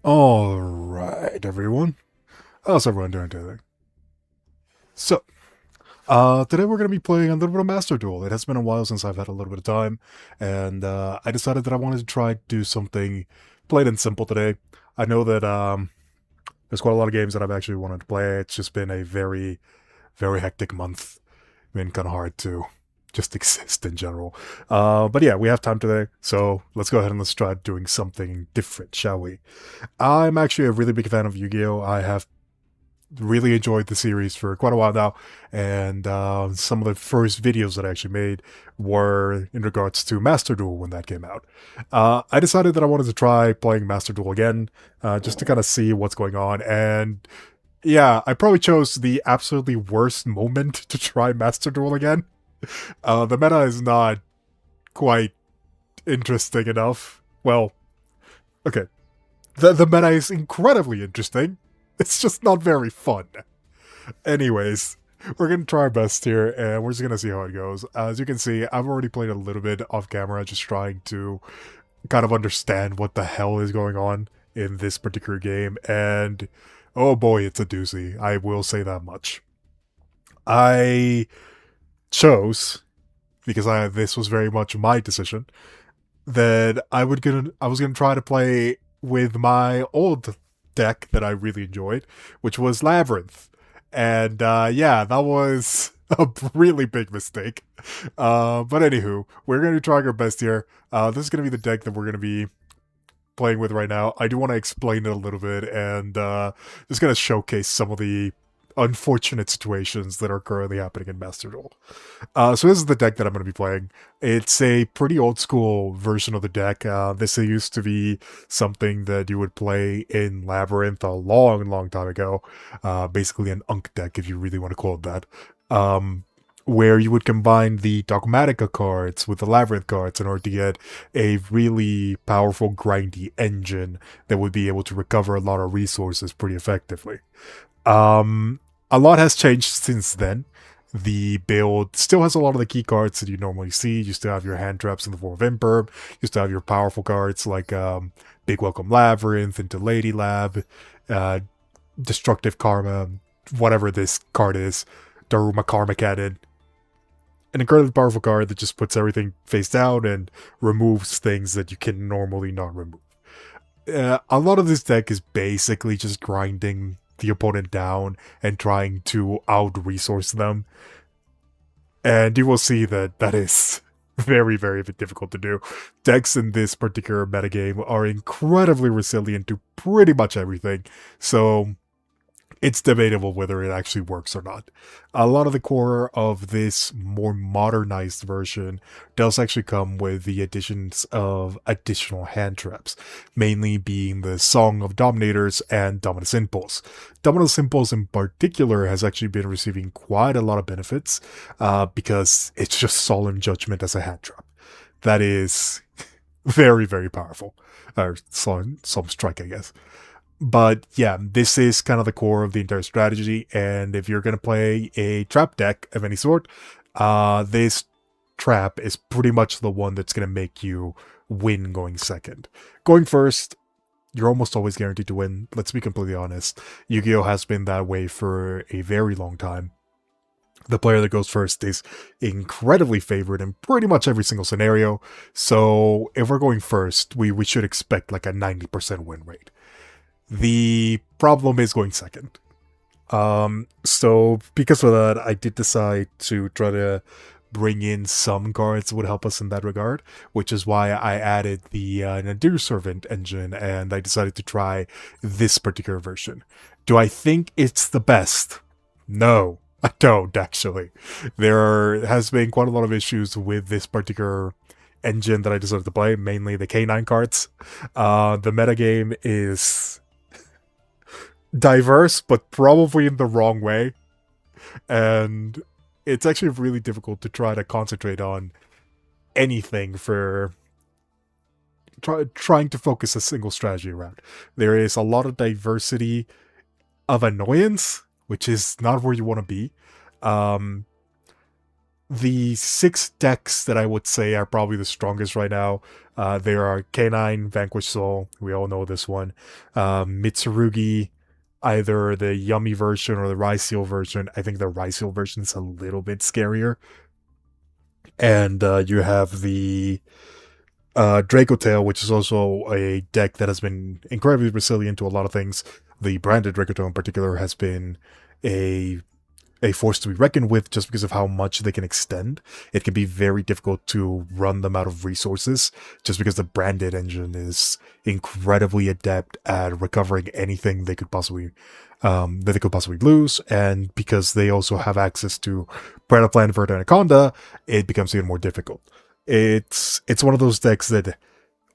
Alright, everyone. How's everyone doing today? So, today we're going to be playing a little bit of Master Duel. It has been a while since I've had a little bit of time, and I decided that I wanted to try to do something plain and simple today. I know that there's quite a lot of games that I've actually wanted to play. It's just been a very, very hectic month. Been kind of hard to just exist in general. But yeah, we have time today, so let's go ahead and let's try doing something different, shall we? I'm actually a really big fan of Yu-Gi-Oh! I have really enjoyed the series for quite a while now, and some of the first videos that I actually made were in regards to Master Duel when that came out. I decided that I wanted to try playing Master Duel again, just to kind of see what's going on, and yeah, I probably chose the absolutely worst moment to try Master Duel again. The meta is not quite interesting enough. Well, okay. The meta is incredibly interesting. It's just not very fun. Anyways, we're going to try our best here, and we're just going to see how it goes. As you can see, I've already played a little bit off camera, just trying to kind of understand what the hell is going on in this particular game, and oh boy, it's a doozy. I will say that much. I chose, because this was very much my decision, that I was gonna try to play with my old deck that I really enjoyed, which was Labrynth. And yeah, that was a really big mistake. But anywho, we're gonna be trying our best here. This is gonna be the deck that we're gonna be playing with right now. I do want to explain it a little bit, and just gonna showcase some of the unfortunate situations that are currently happening in Master Duel. So this is the deck that I'm going to be playing. It's a pretty old school version of the deck. This used to be something that you would play in Labyrinth a long, long time ago. Basically an Unk deck, if you really want to call it that. Where you would combine the Dogmatica cards with the Labyrinth cards in order to get a really powerful, grindy engine that would be able to recover a lot of resources pretty effectively. A lot has changed since then. The build still has a lot of the key cards that you normally see. You still have your hand traps in the form of Imperm. You still have your powerful cards like Big Welcome Labyrinth, into Lady Lab, Destructive Karma, whatever this card is, Daruma Karma Cannon. An incredibly powerful card that just puts everything face down and removes things that you can normally not remove. A lot of this deck is basically just grinding the opponent down and trying to out-resource them. And you will see that that is very, very difficult to do. Decks in this particular metagame are incredibly resilient to pretty much everything, so it's debatable whether it actually works or not. A lot of the core of this more modernized version does actually come with the additions of additional hand traps, mainly being the Song of Dominators and Dominus Impulse. Dominus Impulse in particular has actually been receiving quite a lot of benefits because it's just Solemn Judgment as a hand trap. That is very, very powerful. Or Solemn Strike, I guess. But yeah, this is kind of the core of the entire strategy, and if you're going to play a trap deck of any sort, this trap is pretty much the one that's going to make you win going second. Going first, you're almost always guaranteed to win. Let's be completely honest. Yu-Gi-Oh! Has been that way for a very long time. The player that goes first is incredibly favored in pretty much every single scenario, so if we're going first, we should expect like a 90% win rate. The problem is going second. So because of that, I did decide to try to bring in some cards that would help us in that regard, which is why I added the Nadir Servant engine, and I decided to try this particular version. Do I think it's the best? No, I don't, actually. There has been quite a lot of issues with this particular engine that I decided to play, mainly the K9 cards. The metagame is diverse, but probably in the wrong way, and it's actually really difficult to try to concentrate on anything for trying to focus a single strategy around. There is a lot of diversity of annoyance, which is not where you want to be. The 6 decks that I would say are probably the strongest right now, there are K9, Vanquish Soul, we all know this one, Mitsurugi, either the Yummy version or the Ryseal version. I think the Ryseal version is a little bit scarier. And you have the Draco Tail, which is also a deck that has been incredibly resilient to a lot of things. The branded Draco Tail in particular has been a force to be reckoned with just because of how much they can extend. It can be very difficult to run them out of resources just because the branded engine is incredibly adept at recovering anything they could possibly lose, and because they also have access to Predator Plan Vert Anaconda, it becomes even more difficult. It's one of those decks that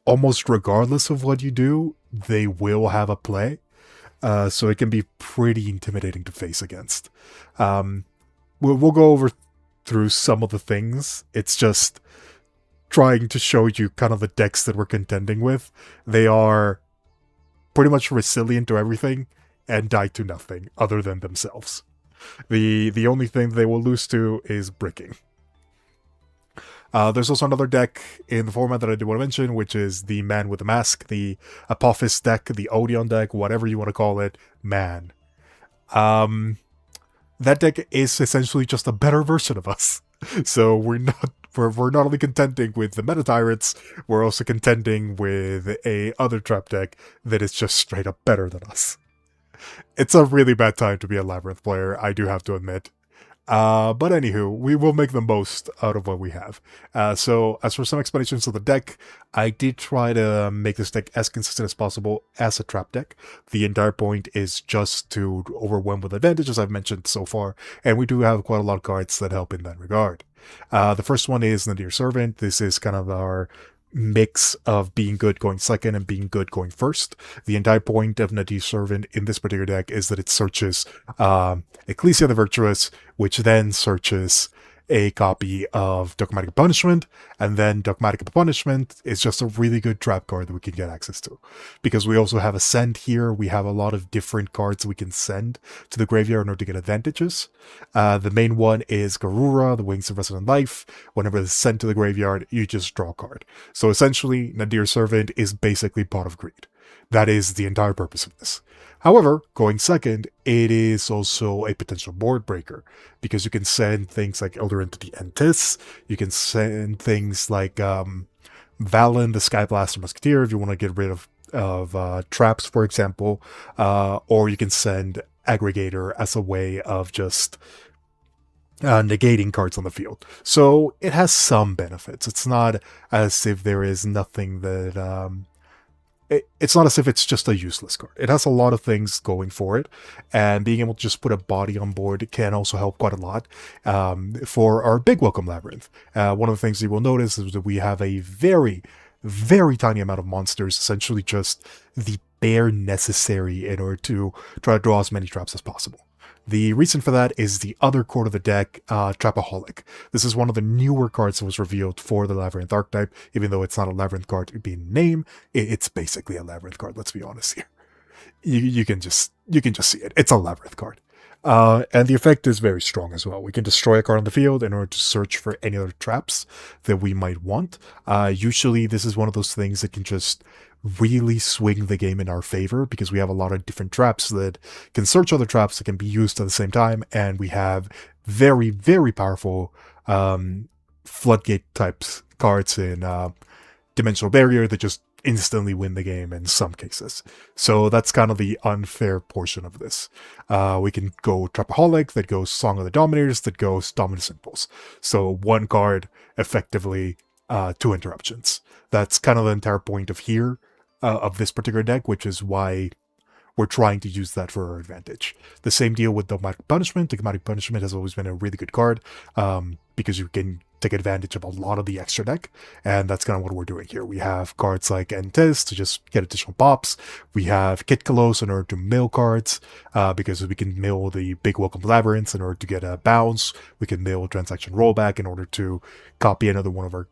almost regardless of what you do, they will have a play. So it can be pretty intimidating to face against. We'll go over through some of the things. It's just trying to show you kind of the decks that we're contending with. They are pretty much resilient to everything and die to nothing other than themselves. The only thing they will lose to is bricking. There's also another deck in the format that I do want to mention, which is the Man with the Mask, the Apophis deck, the Odeon deck, whatever you want to call it, man. That deck is essentially just a better version of us. So we're not only contending with the Meta Tyrants, we're also contending with a other trap deck that is just straight up better than us. It's a really bad time to be a Labrynth player, I do have to admit. But anywho, we will make the most out of what we have. So as for some explanations of the deck, I did try to make this deck as consistent as possible as a trap deck. The entire point is just to overwhelm with advantage, as I've mentioned so far, and we do have quite a lot of cards that help in that regard. The first one is Nadir Servant. This is kind of our mix of being good going second and being good going first. The entire point of Nadir Servant in this particular deck is that it searches Ecclesia the Virtuous, which then searches a copy of Dogmatic Punishment, and then Dogmatic Punishment is just a really good trap card that we can get access to. Because we also have a send here, we have a lot of different cards we can send to the graveyard in order to get advantages. The main one is Garura, the Wings of Resident Life. Whenever it's sent to the graveyard, you just draw a card. So essentially, Nadir Servant is basically Pot of Greed. That is the entire purpose of this. However, going second, it is also a potential board breaker, because you can send things like Elder Entity Entis, you can send things like Valen, the Skyblaster Musketeer, if you want to get rid of traps, for example, or you can send Aggregator as a way of just negating cards on the field. So it has some benefits. It's not as if there is nothing that... It's not as if it's just a useless card. It has a lot of things going for it, and being able to just put a body on board can also help quite a lot. For our big welcome Labrynth, one of the things you will notice is that we have a very, very tiny amount of monsters, essentially just the bare necessary in order to try to draw as many traps as possible. The reason for that is the other core of the deck, Trapaholic. This is one of the newer cards that was revealed for the Labrynth archetype. Even though it's not a Labrynth card being name, it's basically a Labrynth card, let's be honest here. You can just see it. It's a Labrynth card. And the effect is very strong as well. We can destroy a card on the field in order to search for any other traps that we might want. Usually this is one of those things that can just really swing the game in our favor, because we have a lot of different traps that can search other traps that can be used at the same time, and we have very, very powerful floodgate types cards in Dimensional Barrier that just instantly win the game in some cases. So that's kind of the unfair portion of this. We can go Trapaholic, that goes Song of the Dominators, that goes Dominus Impulse. So one card, effectively 2 interruptions. That's kind of the entire point of here, of this particular deck, which is why we're trying to use that for our advantage. The same deal with Dogmatic Punishment. Dogmatic Punishment has always been a really good card, because you can take advantage of a lot of the extra deck, and that's kind of what we're doing here. We have cards like Entis to just get additional pops. We have Kit Kalos in order to mill cards, because we can mill the Big Welcome Labyrinths in order to get a bounce. We can mill Transaction Rollback in order to copy another one of our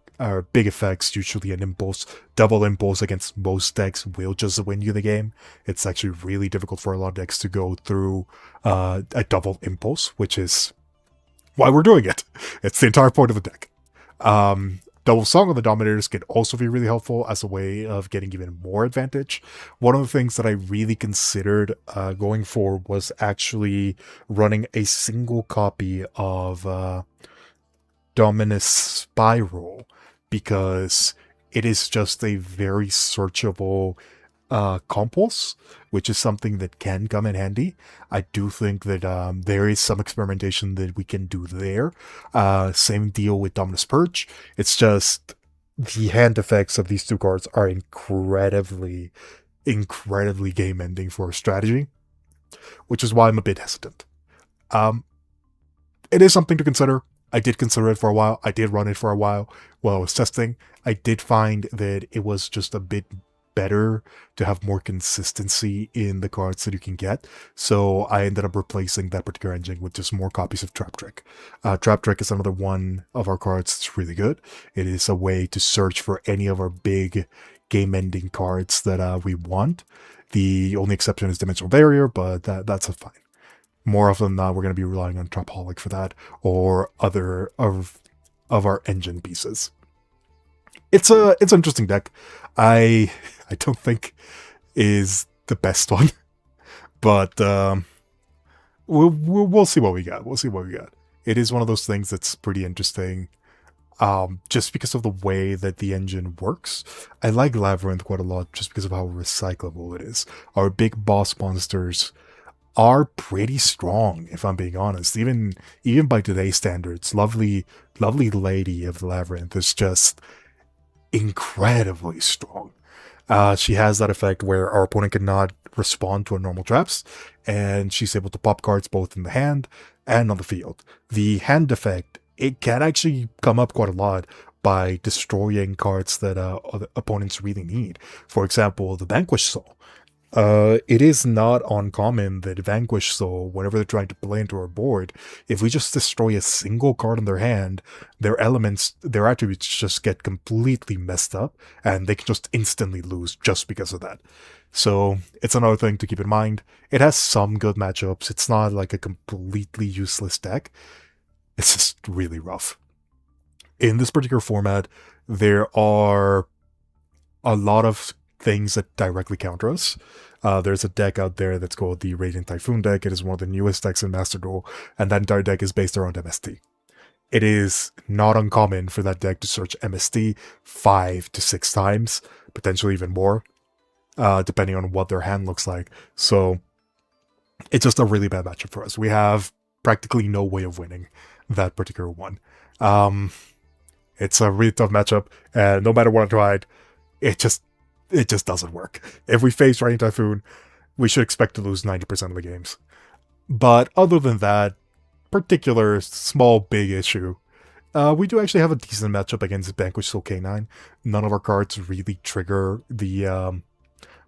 big effects. Usually an impulse, double impulse against most decks will just win you the game. It's actually really difficult for a lot of decks to go through a double impulse, which is why we're doing it. It's the entire point of the deck. Double Song on the Dominators can also be really helpful as a way of getting even more advantage. One of the things that I really considered going for was actually running a single copy of Dominus Spiral, because it is just a very searchable compulse, which is something that can come in handy. I do think that there is some experimentation that we can do there. Same deal with Dominus Purge. It's just the hand effects of these two cards are incredibly game ending for a strategy, which is why I'm a bit hesitant. It is something to consider. I did consider it for a while. I did run it for a while while I was testing. I did find that it was just a bit better to have more consistency in the cards that you can get. So I ended up replacing that particular engine with just more copies of Trap Trick. Trap Trick is another one of our cards that's really good. It is a way to search for any of our big game-ending cards that we want. The only exception is Dimensional Barrier, but that's a fine. More often than not, we're going to be relying on Trapaholic for that, or other of our engine pieces. It's an interesting deck. I don't think is the best one, but we'll see what we got. We'll see what we got. It is one of those things that's pretty interesting, just because of the way that the engine works. I like Labrynth quite a lot just because of how recyclable it is. Our big boss monsters are pretty strong, if I'm being honest. Even by today's standards, lovely lady of the Labrynth is just incredibly strong. She has that effect where our opponent cannot respond to our normal traps, and she's able to pop cards both in the hand and on the field. The hand effect, it can actually come up quite a lot by destroying cards that other opponents really need. For example, the Vanquish Soul. It is not uncommon that Vanquish Soul, whenever they're trying to play into our board, if we just destroy a single card in their hand, their elements, their attributes just get completely messed up, and they can just instantly lose just because of that. So it's another thing to keep in mind. It has some good matchups. It's not like a completely useless deck. It's just really rough. In this particular format, there are a lot of things that directly counter us. There's a deck out there that's called the Radiant Typhoon deck. It is one of the newest decks in Master Duel, and that entire deck is based around MST. It is not uncommon for that deck to search MST 5 to 6 times, potentially even more, depending on what their hand looks like. So it's just a really bad matchup for us. We have practically no way of winning that particular one. It's a really tough matchup, and no matter what I tried, it just doesn't work. If we face Radiant Typhoon, we should expect to lose 90% of the games. But other than that particular small big issue, we do actually have a decent matchup against Vanquish Soul K9. None of our cards really trigger the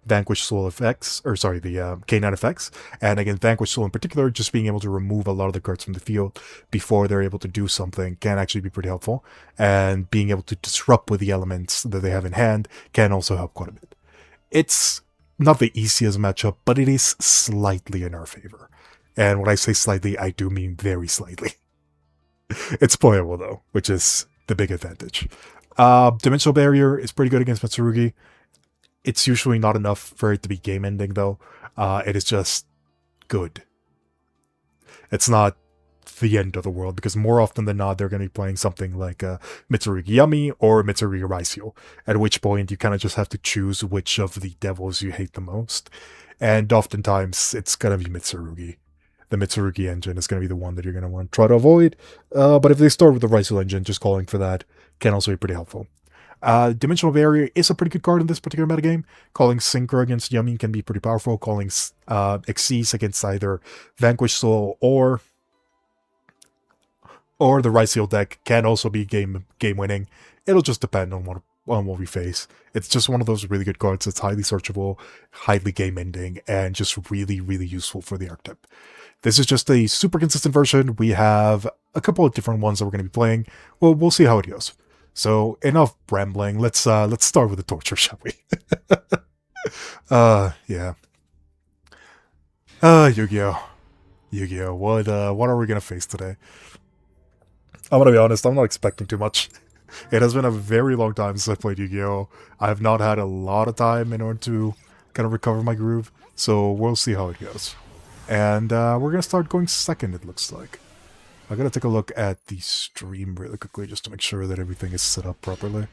Vanquish Soul effects, or sorry, the K9 effects. And again, Vanquish Soul in particular, just being able to remove a lot of the cards from the field before they're able to do something can actually be pretty helpful. And being able to disrupt with the elements that they have in hand can also help quite a bit. It's not the easiest matchup, but it is slightly in our favor. And when I say slightly, I do mean very slightly. It's playable though, which is the big advantage. Dimensional Barrier is pretty good against Mitsurugi. It's usually not enough for it to be game-ending, though. It is just good. It's not the end of the world, because more often than not, they're going to be playing something like Mitsurugi Yami or Mitsurugi Raisyo, at which point you kind of just have to choose which of the devils you hate the most. And oftentimes, it's going to be Mitsurugi. The Mitsurugi engine is going to be the one that you're going to want to try to avoid. But if they start with the Raisyo engine, just calling for that can also be pretty helpful. Dimensional Barrier is a pretty good card in this particular metagame. Calling Synchro against Yumi can be pretty powerful. Calling Xyz against either Vanquish Soul or the Raisyo deck can also be game winning. It'll just depend on what we face. It's just one of those really good cards that's highly searchable, highly game ending, and just really, really useful for the archetype. This is just a super consistent version. We have a couple of different ones that we're going to be playing. Well, we'll see how it goes. So enough rambling. Let's start with the torture, shall we? Yeah. Yu-Gi-Oh. Yu-Gi-Oh. What are we gonna face today? I'm gonna be honest, I'm not expecting too much. It has been a very long time since I played Yu-Gi-Oh! I have not had a lot of time in order to kind of recover my groove, so we'll see how it goes. And we're gonna start going second, it looks like. I gotta take a look at the stream really quickly just to make sure that everything is set up properly.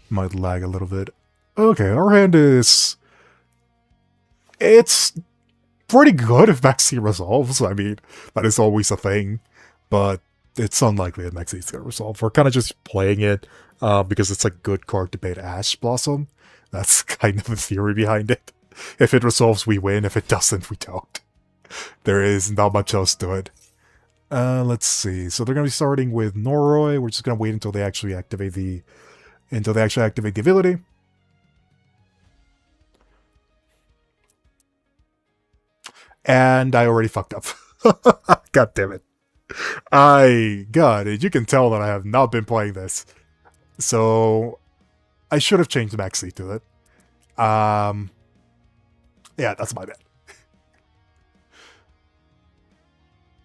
Might lag a little bit. Okay, our hand is... It's pretty good if Maxi resolves. I mean, that is always a thing. But it's unlikely that Maxi's gonna resolve. We're kind of just playing it because it's a good card to bait Ash Blossom. That's kind of the theory behind it. If it resolves, we win. If it doesn't, we don't. There is not much else to it. Let's see. So they're going to be starting with Noroi. We're just going to wait until they actually activate the ability. And I already fucked up. God damn it. God, you can tell that I have not been playing this. So I should have changed Maxi to it. Yeah, that's my bad.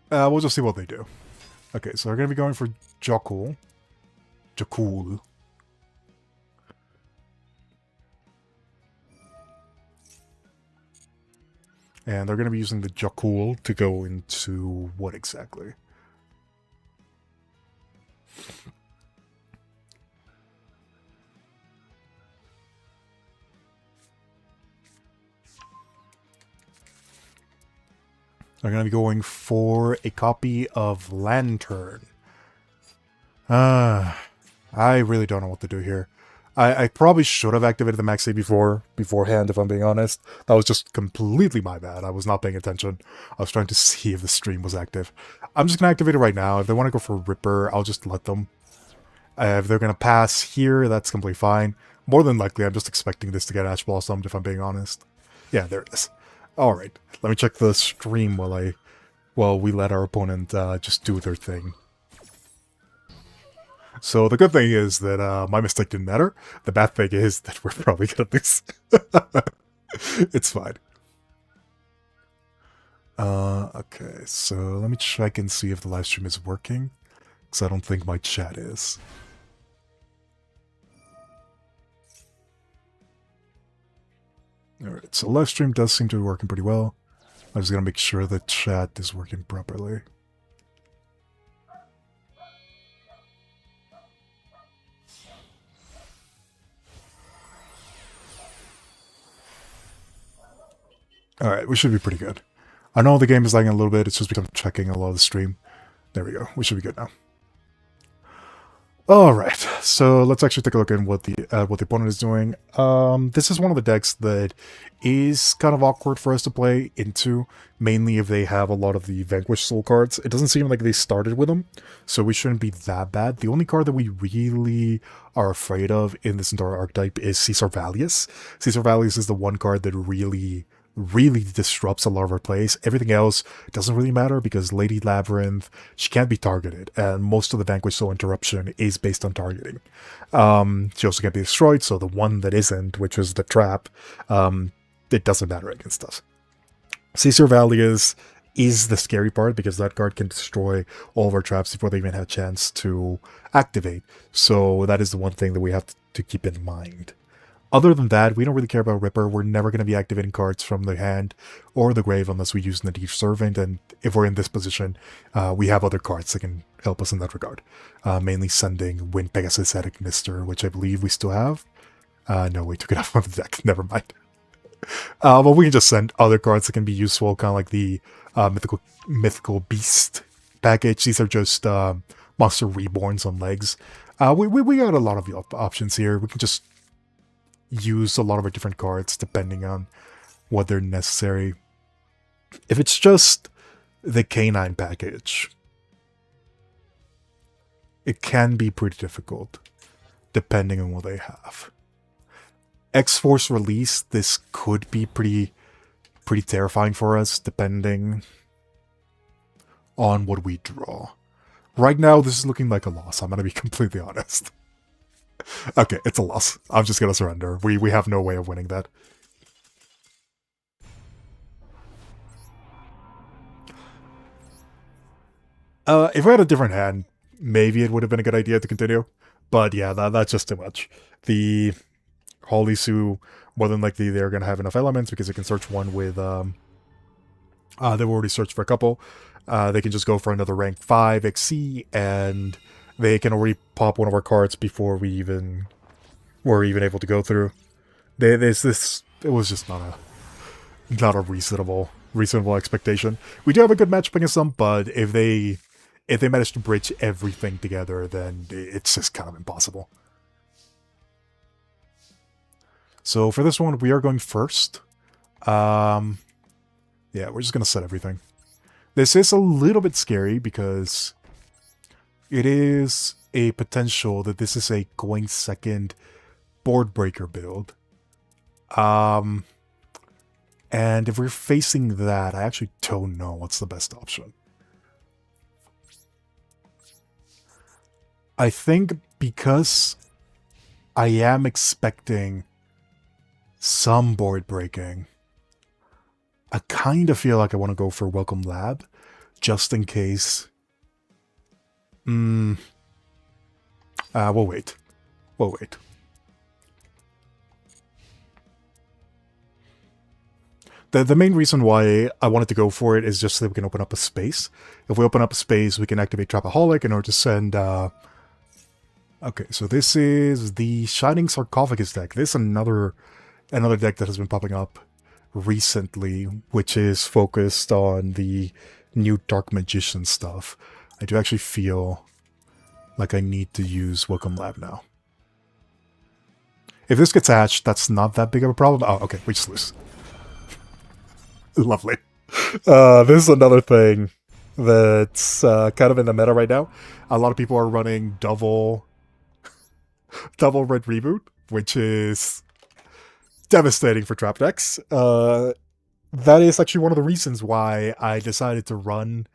We'll just see what they do. Okay, so we're going to be going for Jakul. Jakul. And they're going to be using the Jakul to go into what exactly? They're going to be going for a copy of Lantern. I really don't know what to do here. I probably should have activated the Maxi beforehand, if I'm being honest. That was just completely my bad. I was not paying attention. I was trying to see if the stream was active. I'm just going to activate it right now. If they want to go for Ripper, I'll just let them. If they're going to pass here, that's completely fine. More than likely, I'm just expecting this to get Ash Blossomed, if I'm being honest. Yeah, there it is. Alright, let me check the stream while we let our opponent just do their thing. So the good thing is that my mistake didn't matter. The bad thing is that we're probably gonna lose. It's fine. Okay, so let me check and see if the live stream is working, because I don't think my chat is. Alright, so live stream does seem to be working pretty well. I'm just gonna make sure the chat is working properly. Alright, we should be pretty good. I know the game is lagging a little bit, it's just because I'm checking a lot of the stream. There we go, we should be good now. Alright, so let's actually take a look at what the opponent is doing. This is one of the decks that is kind of awkward for us to play into, mainly if they have a lot of the Vanquish Soul cards. It doesn't seem like they started with them, so we shouldn't be that bad. The only card that we really are afraid of in this entire archetype is Caesar Valius. Caesar Valius is the one card that really disrupts a lot of our plays. Everything else doesn't really matter because Lady Labrynth, she can't be targeted, and most of the Vanquish Soul interruption is based on targeting. She also can't be destroyed, so the one that isn't, which is the trap, it doesn't matter against us. Caesar Valius is the scary part because that card can destroy all of our traps before they even have a chance to activate. So that is the one thing that we have to keep in mind. Other than that, we don't really care about Ripper. We're never going to be activating cards from the hand or the grave unless we use Nadir Servant, and if we're in this position, we have other cards that can help us in that regard. Mainly sending Wind Pegasus Etic Mister, which I believe we still have. No, we took it off of the deck. Never mind. But we can just send other cards that can be useful, kind of like the Mythical Beast package. These are just Monster Reborns on legs. We got a lot of options here. We can just use a lot of our different cards depending on what they're necessary. If it's just the Canine package, it can be pretty difficult depending on what they have. X-Force Release, this could be pretty terrifying for us depending on what we draw. Right now, this is looking like a loss. I'm going to be completely honest. Okay, it's a loss. I'm just going to surrender. We have no way of winning that. If we had a different hand, maybe it would have been a good idea to continue. But yeah, that's just too much. The Holy Sue, more than likely, they're going to have enough elements because they can search one with... they've already searched for a couple. They can just go for another rank 5 XC, and they can already pop one of our cards before we even were able to go through. There's this... It was just not a reasonable expectation. We do have a good matchup against them, but if they manage to bridge everything together, then it's just kind of impossible. So for this one, we are going first. Yeah, we're just going to set everything. This is a little bit scary because it is a potential that this is a going second board breaker build. And if we're facing that, I actually don't know what's the best option. I think because I am expecting some board breaking, I kind of feel like I want to go for Welcome Lab, just in case. We'll wait. We'll wait. The main reason why I wanted to go for it is just so that we can open up a space. If we open up a space, we can activate Trapaholic in order to send... Okay, so this is the Shining Sarcophagus deck. This is another deck that has been popping up recently, which is focused on the new Dark Magician stuff. I do actually feel like I need to use Welcome Lab now. If this gets hatched, that's not that big of a problem. Oh, okay, we just lose. Lovely. This is another thing that's kind of in the meta right now. A lot of people are running double red reboot, which is devastating for trap decks. That is actually one of the reasons why I decided to run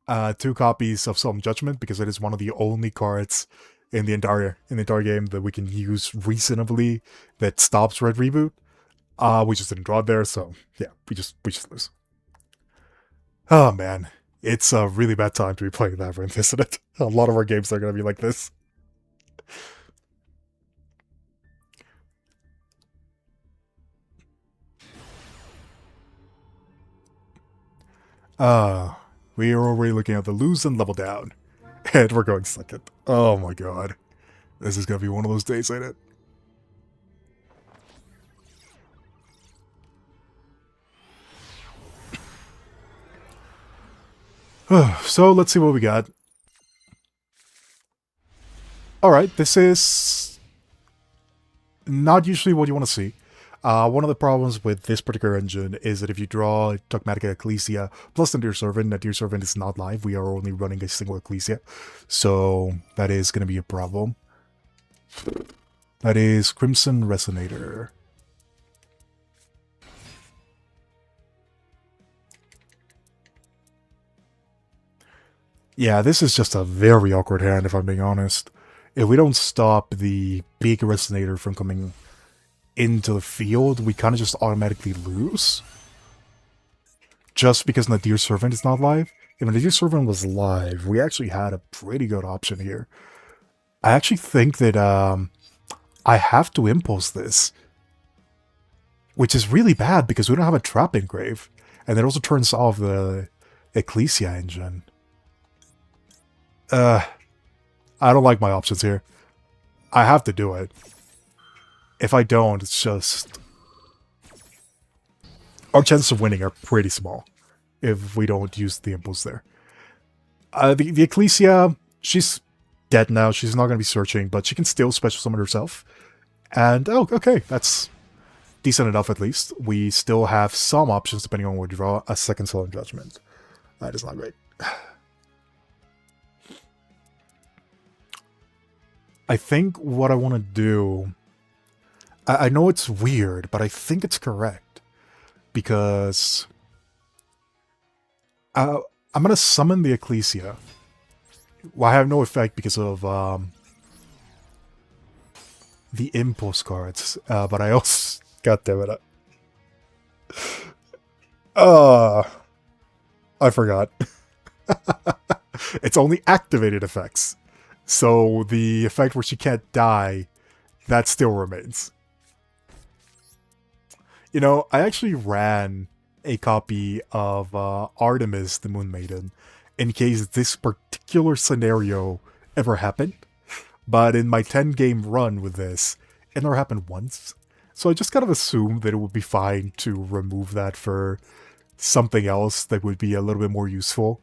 2 copies of Solemn Judgment, because it is one of the only cards in the entire game that we can use reasonably that stops red reboot. We just didn't draw it there, so yeah, we just lose. Oh man, it's a really bad time to be playing Labrynth, isn't it? A lot of our games are going to be like this. We are already looking at the lose and level down, and we're going second. Oh my god, this is going to be one of those days, ain't it? So let's see what we got. Alright, this is not usually what you want to see. One of the problems with this particular engine is that if you draw Dogmatic Ecclesia plus Nadir Servant is not live. We are only running a single Ecclesia. So that is going to be a problem. That is Crimson Resonator. Yeah, this is just a very awkward hand, if I'm being honest. If we don't stop the big Resonator from coming into the field, we kind of just automatically lose. Just because Nadir Servant is not live. If Nadir Servant was live, we actually had a pretty good option here. I actually think that I have to impulse this, which is really bad because we don't have a trap engrave. And it also turns off the Ecclesia engine. I don't like my options here. I have to do it. If I don't, it's just... Our chances of winning are pretty small if we don't use the impulse there. The Ecclesia, she's dead now. She's not going to be searching, but she can still special summon herself. And, oh, okay, that's decent enough at least. We still have some options depending on what we draw. A second Solemn Judgment. That is not great. I think what I want to do... I know it's weird, but I think it's correct. Because... I'm going to summon the Ecclesia. Well, I have no effect because of the impulse cards. But I also... God damn it. I forgot. It's only activated effects. So the effect where she can't die, that still remains. You know, I actually ran a copy of Artemis, the Moon Maiden, in case this particular scenario ever happened. But in my 10 game run with this, it never happened once. So I just kind of assumed that it would be fine to remove that for something else that would be a little bit more useful.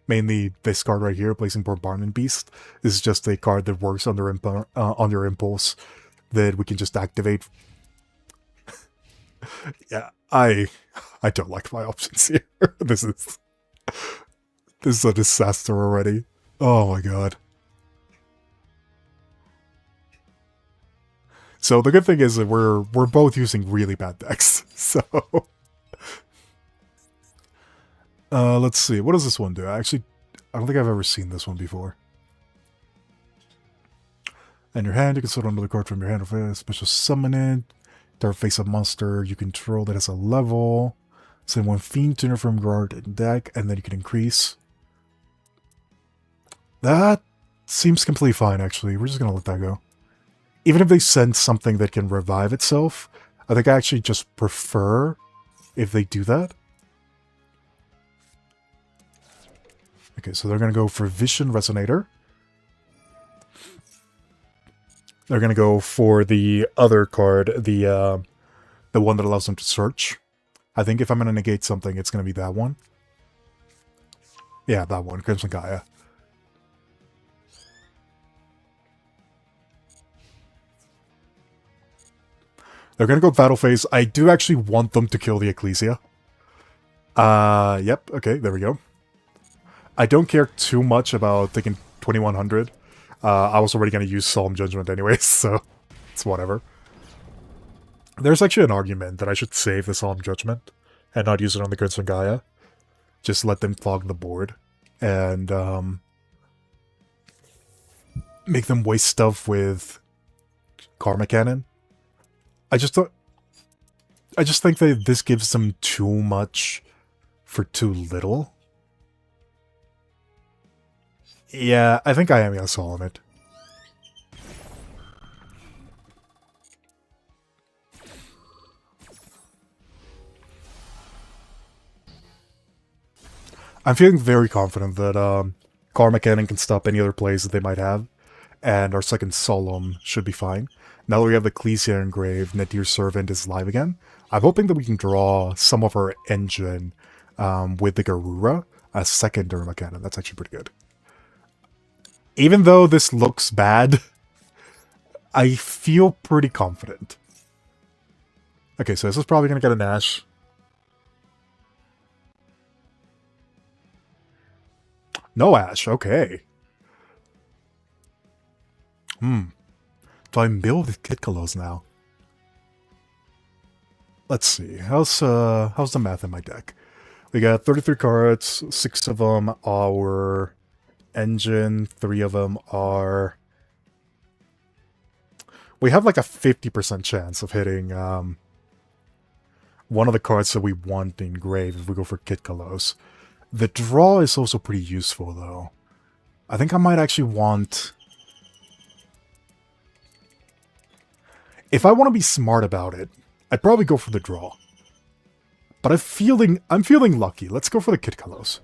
Mainly this card right here, Placing Bombardment Beast, is just a card that works under impulse that we can just activate. Yeah, I don't like my options here. This is a disaster already. Oh my god. So the good thing is that we're both using really bad decks. So let's see. What does this one do? I don't think I've ever seen this one before. In your hand, you can summon another card from your hand or special summon it. Start face a monster you control that has a level. Send one Fiend Tuner from guard and deck, and then you can increase. That seems completely fine, actually. We're just gonna let that go. Even if they send something that can revive itself, I think I actually just prefer if they do that. Okay, so they're gonna go for Vision Resonator. They're gonna go for the other card, the one that allows them to search. I think if I'm gonna negate something, it's gonna be that one. Yeah, that one, Crimson Gaia. They're gonna go Battle Phase. I do actually want them to kill the Ecclesia. Yep, okay, there we go. I don't care too much about taking 2100. I was already gonna use Solemn Judgment anyways, so it's whatever. There's actually an argument that I should save the Solemn Judgment and not use it on the Crimson Gaia. Just let them clog the board and make them waste stuff with Karma Cannon. I just think that this gives them too much for too little. Yeah, I think I am gonna solemn it. I'm feeling very confident that Karma Cannon can stop any other plays that they might have, and our second Solemn should be fine. Now that we have the Ecclesia engraved, Nadir Servant is live again. I'm hoping that we can draw some of our engine with the Garura, a second Derma Cannon. That's actually pretty good. Even though this looks bad, I feel pretty confident. Okay, so this is probably going to get an Ash. No Ash, okay. Do I mill with Kid Kalos now? Let's see. How's the math in my deck? We got 33 cards, 6 of them are engine, 3 of them are... We have like a 50% chance of hitting one of the cards that we want in grave if we go for Kid Kalos. The draw is also pretty useful though. I think I might actually want... If I want to be smart about it, I'd probably go for the draw. But I'm feeling lucky. Let's go for the Kid Kalos.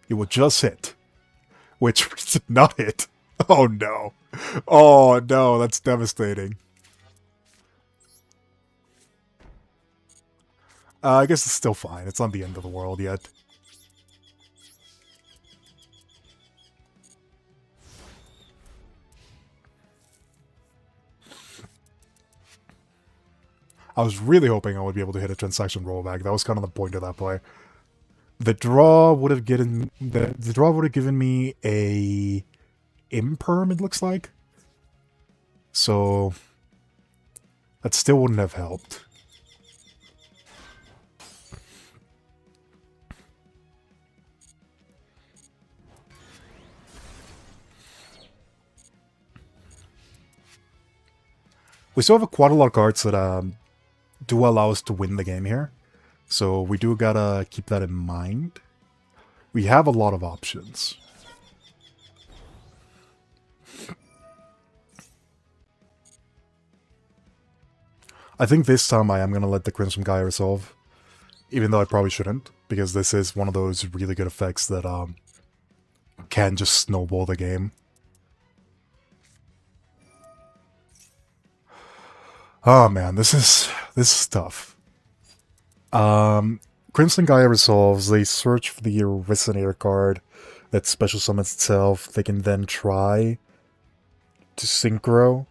It will just hit. Which did not hit. Oh no. Oh no, that's devastating. I guess it's still fine. It's not the end of the world yet. I was really hoping I would be able to hit a transaction rollback. That was kind of the point of that play. The draw would have given me a imperm, it looks like. So that still wouldn't have helped. We still have quite a lot of cards that do allow us to win the game here. So we do gotta keep that in mind. We have a lot of options. I think this time I am gonna let the Crimson Gaia resolve. Even though I probably shouldn't, because this is one of those really good effects that can just snowball the game. Oh man, this is tough. Crimson Gaia resolves, they search for the Resonator card that special summons itself. They can then try to synchro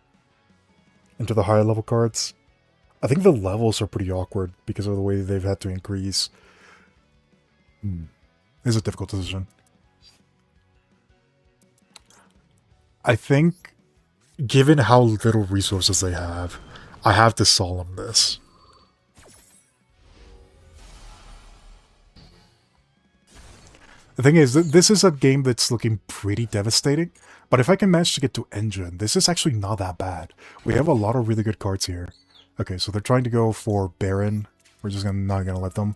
into the higher level cards. I think the levels are pretty awkward because of the way they've had to increase. It's a difficult decision. I think, given how little resources they have, I have to solemn this. The thing is, this is a game that's looking pretty devastating, but if I can manage to get to Engine, this is actually not that bad. We have a lot of really good cards here. Okay, so they're trying to go for Baron. We're just not gonna let them.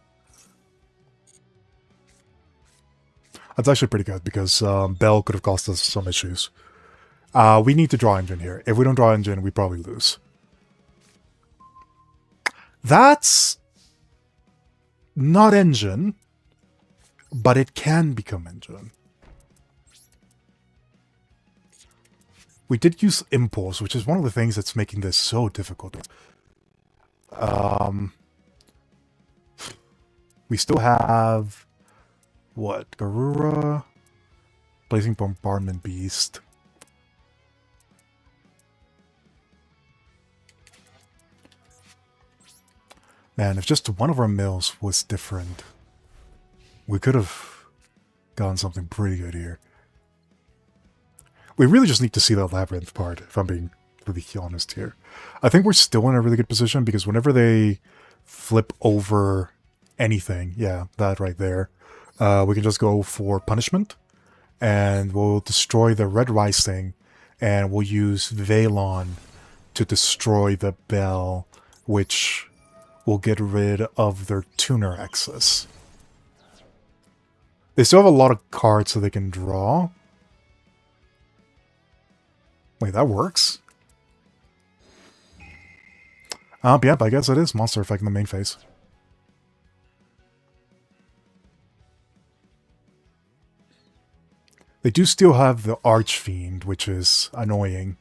That's actually pretty good, because Bell could have cost us some issues. We need to draw Engine here. If we don't draw Engine, we probably lose. That's not Engine, but it can become Engine. We did use Impulse, which is one of the things that's making this so difficult. We still have... what? Garura? Blazing Bombardment Beast. Man, if just one of our mills was different, we could have gotten something pretty good here. We really just need to see the Labrynth part, if I'm being really honest here. I think we're still in a really good position, because whenever they flip over anything, yeah, that right there, we can just go for Punishment, and we'll destroy the Red Rising, and we'll use Veilon to destroy the Bell, which will get rid of their Tuner excess. They still have a lot of cards so they can draw. Wait, that works? Yep, I guess it is Monster Effect in the main phase. They do still have the Archfiend, which is annoying.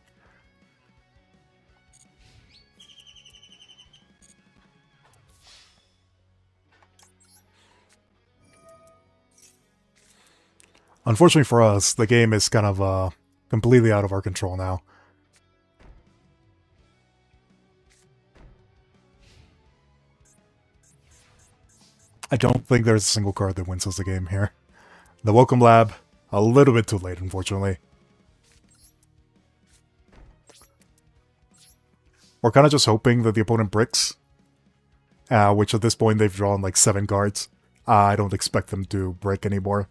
Unfortunately for us, the game is kind of completely out of our control now. I don't think there's a single card that wins us the game here. The Welcome Lab, a little bit too late, unfortunately. We're kind of just hoping that the opponent bricks, which at this point they've drawn like 7 cards. I don't expect them to break anymore.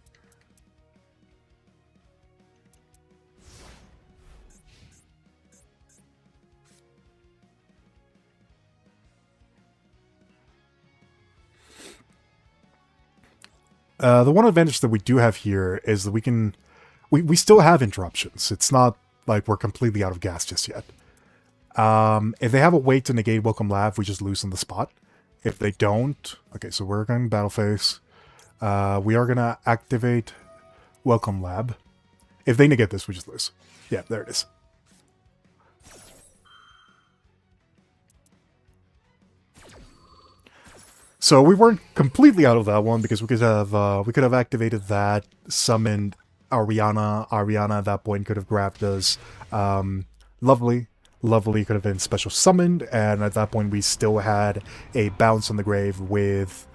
The one advantage that we do have here is that we still have interruptions. It's not like we're completely out of gas just yet. If they have a way to negate Welcome Lab, we just lose on the spot. If they don't... okay, so we're going battle phase. We are going to activate Welcome Lab. If they negate this, we just lose. Yeah, there it is. So we weren't completely out of that one, because we could have activated that, summoned Ariana. Ariana at that point could have grabbed us. Lovely could have been special summoned, and at that point we still had a bounce on the grave with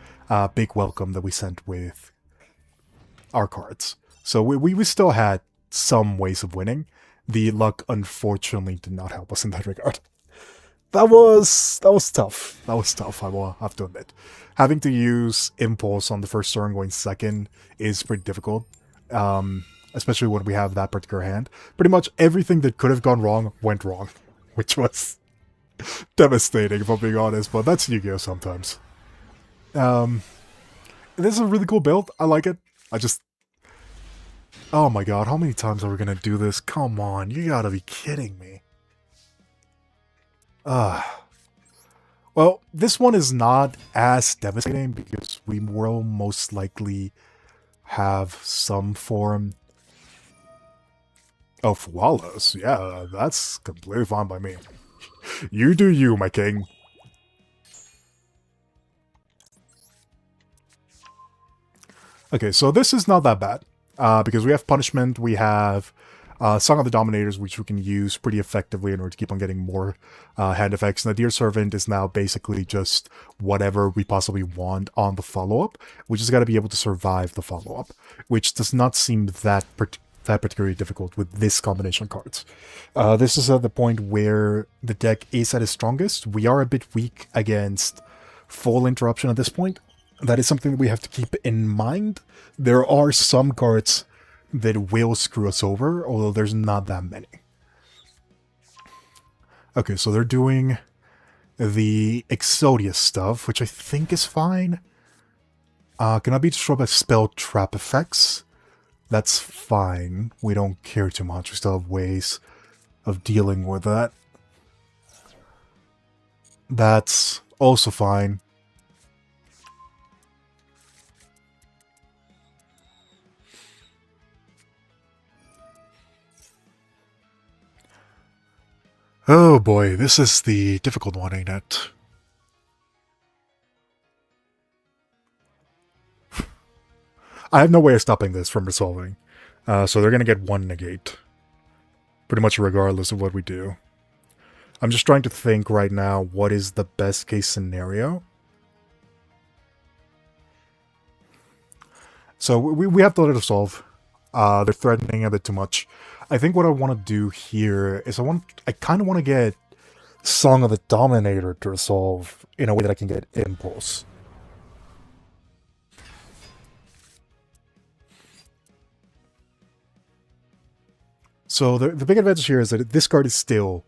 Big Welcome that we sent with our cards. So we still had some ways of winning. The luck unfortunately did not help us in that regard. That was tough. That was tough, I will have to admit. Having to use Impulse on the first turn going second is pretty difficult. Especially when we have that particular hand. Pretty much everything that could have gone wrong went wrong. Which was Devastating, if I'm being honest, but that's Yu-Gi-Oh! Sometimes. Um, this is a really cool build. I like it. I just... Oh my god, how many times are we gonna do this? Come on, you gotta be kidding me. Well, this one is not as devastating because we will most likely have some form of Wallace. Yeah, that's completely fine by me. You do you, my king. Okay, so this is not that bad. Because we have Punishment, we have Song of the Dominators, which we can use pretty effectively in order to keep on getting more hand effects. Nadir Servant is now basically just whatever we possibly want on the follow-up. We just got to be able to survive the follow-up, which does not seem that particularly difficult with this combination of cards. This is at the point where the deck is at its strongest. We are a bit weak against full interruption at this point. That is something that we have to keep in mind. There are some cards that will screw us over, although there's not that many. Okay, so they're doing the Exodia stuff, which I think is fine. Cannot be destroyed by spell trap effects. That's fine. We don't care too much. We still have ways of dealing with that. That's also fine. Oh boy, this is the difficult one, ain't it? I have no way of stopping this from resolving. So they're going to get one negate. Pretty much regardless of what we do. I'm just trying to think right now what is the best case scenario. So we have to let it resolve. They're threatening a bit too much. I think what I want to do here is I kind of want to get Song of the Dominator to resolve in a way that I can get Impulse. So the big advantage here is that this card is still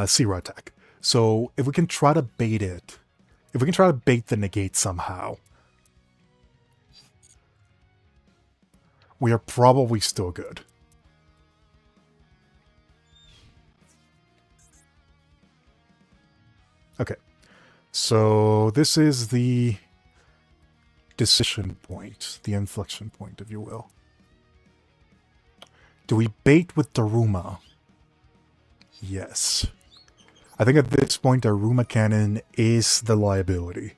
Zero attack. So if we can try to bait it, if we can try to bait the negate somehow, we are probably still good. Okay, so this is the decision point, the inflection point, if you will. Do we bait with Daruma? Yes. I think at this point, Daruma Cannon is the liability.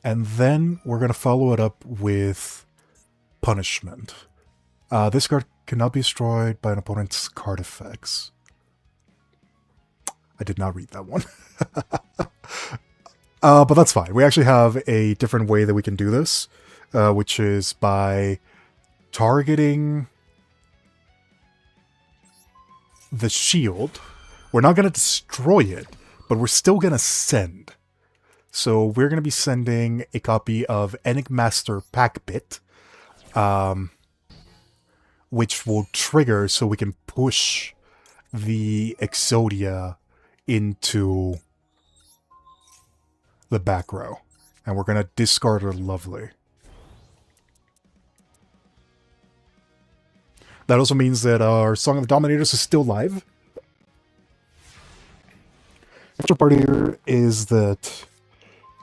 And then we're going to follow it up with Punishment. This card cannot be destroyed by an opponent's card effects. I did not read that one. But that's fine. We actually have a different way that we can do this, which is by targeting the shield. We're not going to destroy it, but we're still going to send. So we're going to be sending a copy of Enigmaster Packbit, which will trigger so we can push the Exodia into the back row. And we're going to discard her Lovely. That also means that our Song of the Dominators is still live. The extra part here is that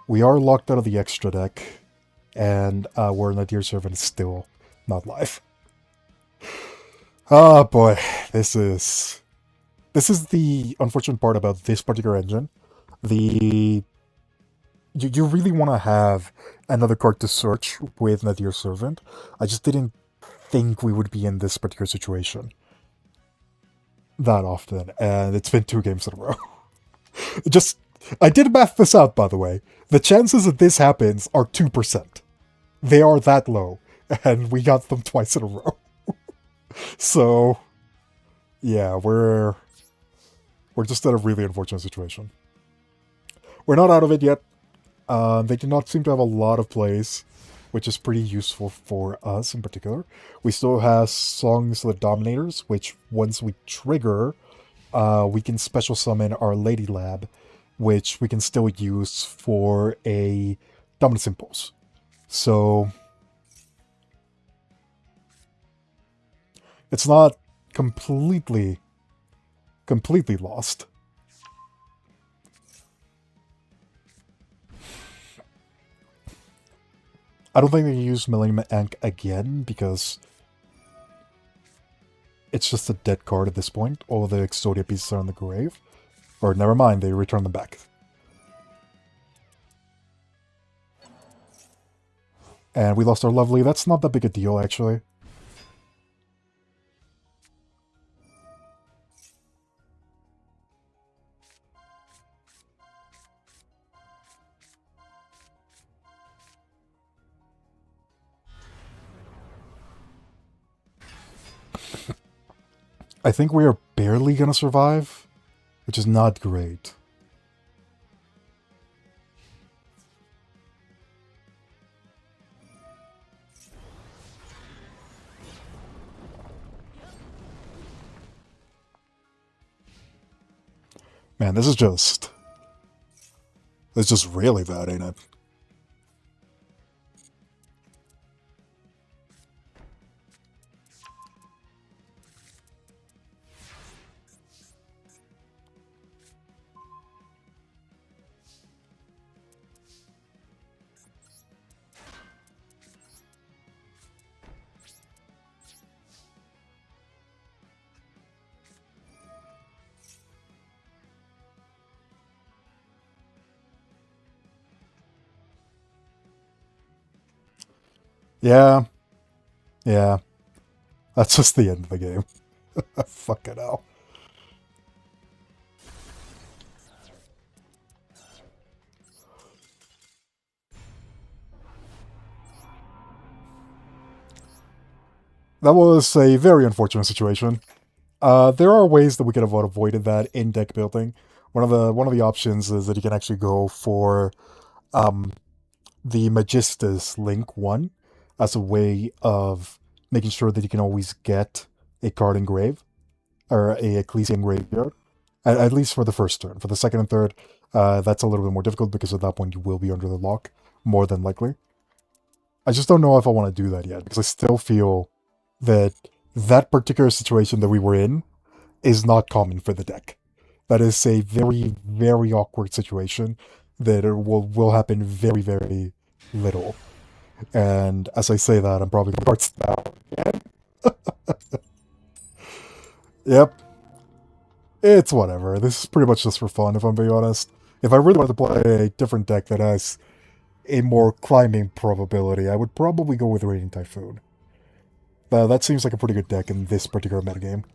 we are locked out of the extra deck, and our Nadir Servant is still not live. Oh boy, this is the unfortunate part about this particular engine. You really want to have another card to search with Nadir Servant. I just didn't think we would be in this particular situation that often, and it's been 2 games in a row. I did math this out, by the way. The chances that this happens are 2%. They are that low, and we got them twice in a row. So, yeah, we're just in a really unfortunate situation. We're not out of it yet. They do not seem to have a lot of plays which is pretty useful for us in particular. We still have Songs of the Dominators, which once we trigger, we can special summon our Lady Lab, which we can still use for a Dominus Impulse. So it's not completely lost. I don't think they can use Millennium Ink again because it's just a dead card at this point. All the Exodia pieces are in the grave. Or never mind, they return them back. And we lost our Lovely. That's not that big a deal, actually. I think we are barely gonna survive, which is not great. Man, this is just... It's just really bad, ain't it? Yeah. Yeah. That's just the end of the game. Fucking hell. That was a very unfortunate situation. There are ways that we could have avoided that in deck building. One of the options is that you can actually go for the Magistus Link 1 as a way of making sure that you can always get a card engrave, or a Ecclesia graveyard, at least for the first turn. For the second and third, that's a little bit more difficult because at that point you will be under the lock, more than likely. I just don't know if I want to do that yet, because I still feel that that particular situation that we were in is not common for the deck. That is a very, very awkward situation that will happen very, very little. And as I say that, I'm probably going to start now again. Yep. It's whatever. This is pretty much just for fun, if I'm being honest. If I really wanted to play a different deck that has a more climbing probability, I would probably go with Raging Typhoon. That seems like a pretty good deck in this particular metagame.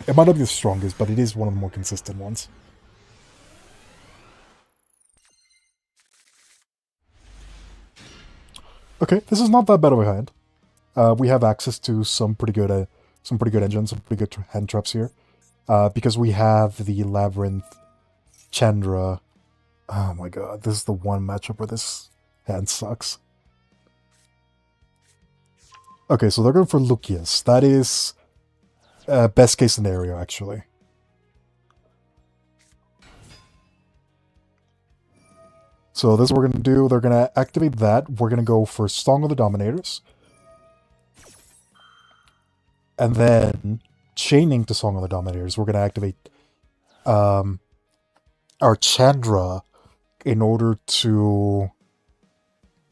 It might not be the strongest, but it is one of the more consistent ones. Okay, this is not that bad of a hand. We have access to some pretty good engines, some pretty good hand traps here. Because we have the Labrynth, Chandra. Oh my god, this is the one matchup where this hand sucks. Okay, so they're going for Lucius. That is best case scenario, actually. So this is what we're going to do. They're going to activate that. We're going to go for Song of the Dominators. And then, chaining to Song of the Dominators, we're going to activate our Chandra in order to...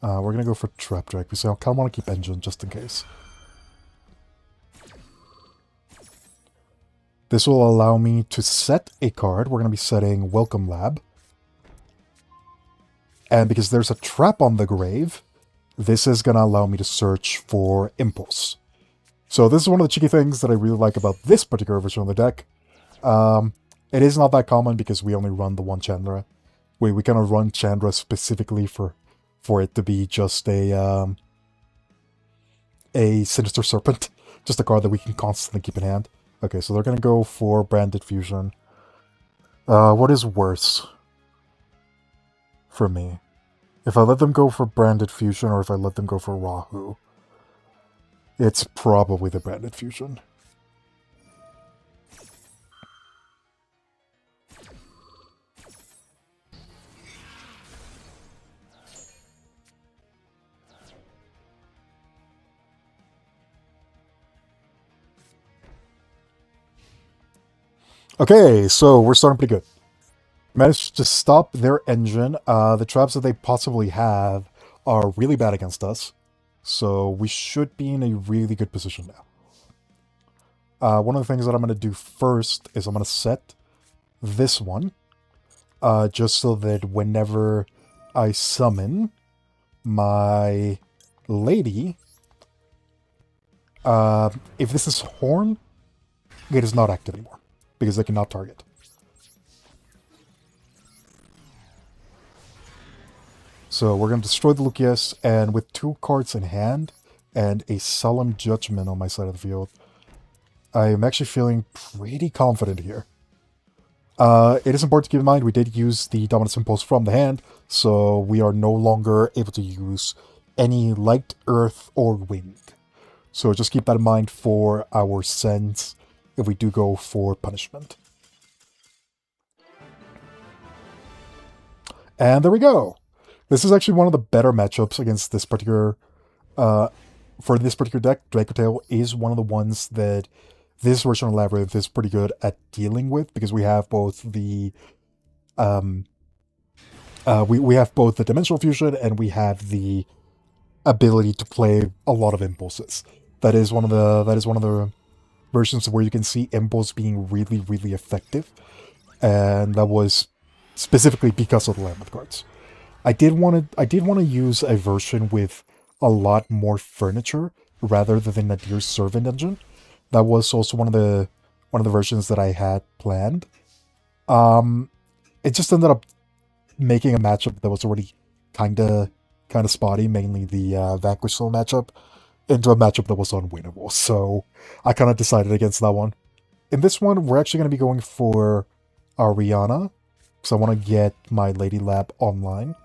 we're going to go for Trap Drag, because I kind of want to keep Engine just in case. This will allow me to set a card. We're going to be setting Welcome Lab. And because there's a trap on the grave, this is going to allow me to search for Impulse. So this is one of the cheeky things that I really like about this particular version of the deck. It is not that common because we only run the one Chandra. We kind of run Chandra specifically for it to be just a Sinister Serpent. Just a card that we can constantly keep in hand. Okay, so they're going to go for Branded Fusion. What is worse for me? If I let them go for Branded Fusion or if I let them go for Rahu, it's probably the Branded Fusion. Okay, so we're starting pretty good. Managed to stop their engine. The traps that they possibly have are really bad against us. So we should be in a really good position now. One of the things that I'm going to do first is I'm going to set this one. Just so that whenever I summon my lady, if this is Horn, it is not active anymore. Because they cannot target. So we're going to destroy the Lucius, and with 2 cards in hand and a Solemn Judgment on my side of the field, I am actually feeling pretty confident here. It is important to keep in mind we did use the Dominance Impulse from the hand, so we are no longer able to use any Light, Earth, or Wind. So just keep that in mind for our Sense if we do go for Punishment. And there we go! This is actually one of the better matchups against this particular... for this particular deck, Dracotail is one of the ones that this version of Labrynth is pretty good at dealing with, because we have both the... we have both the Dimensional Fusion and we have the ability to play a lot of impulses. That is one of the versions where you can see impulse being really, really effective. And that was specifically because of the Labrynth cards. I did want to use a version with a lot more furniture rather than a Nadir's Servant engine. That was also one of the versions that I had planned. It just ended up making a matchup that was already kind of spotty, mainly the Vanquish Soul matchup, into a matchup that was unwinnable. So I kind of decided against that one. In this one, we're actually going to be going for Ariana, because I want to get my Lady Lab online.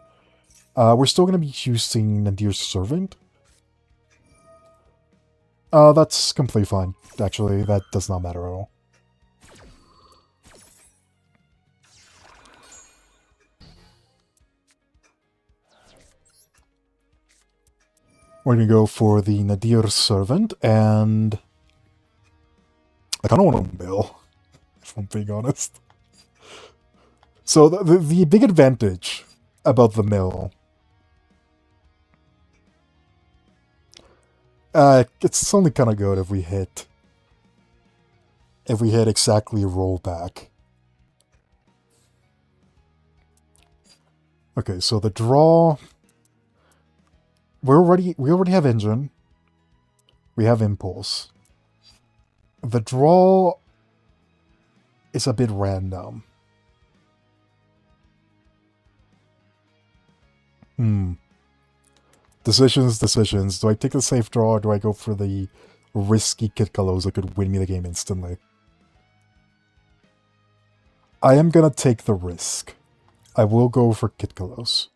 We're still going to be using Nadir's Servant. That's completely fine. Actually, that does not matter at all. We're going to go for the Nadir's Servant, and I kind of want to mill, if I'm being honest. So the big advantage about the mill... it's only kind of good if we hit exactly rollback. Okay, so the draw... We already have Engine. We have Impulse. The draw is a bit random. Decisions. Do I take the safe draw or do I go for the risky Kitkalos that could win me the game instantly? I am gonna take the risk. I will go for Kitkalos.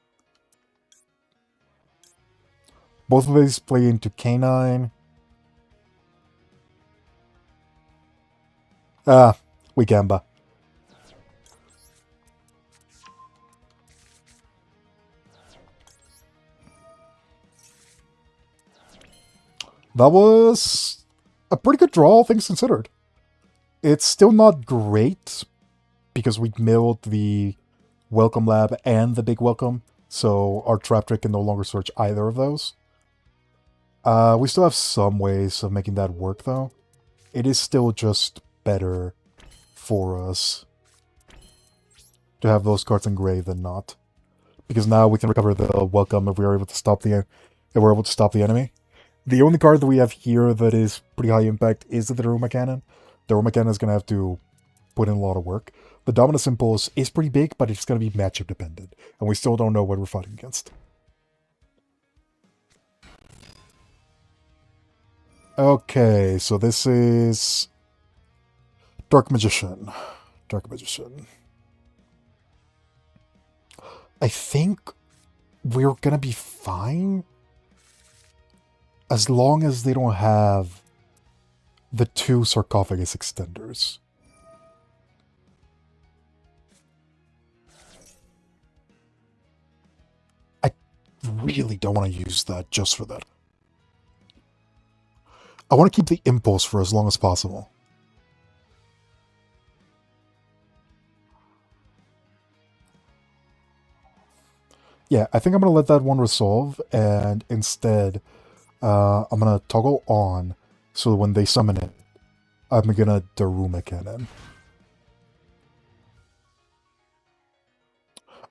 Both of these play into K9. We gamba. That was a pretty good draw, all things considered. It's still not great, because we milled the Welcome Lab and the Big Welcome, so our Trap Trick can no longer search either of those. We still have some ways of making that work, though. It is still just better for us to have those cards in gray than not. Because now we can recover the Welcome if we're able to stop the enemy. The only card that we have here that is pretty high impact is the Daruma Cannon. The Daruma Cannon is going to have to put in a lot of work. The Dominus Impulse is pretty big, but it's going to be matchup dependent. And we still don't know what we're fighting against. Okay, so this is Dark Magician. I think we're gonna be fine as long as they don't have the 2 sarcophagus extenders. I really don't want to use that just for that. I want to keep the impulse for as long as possible. Yeah, I think I'm going to let that one resolve, and instead, I'm going to toggle on, so when they summon it, I'm going to Daruma Cannon.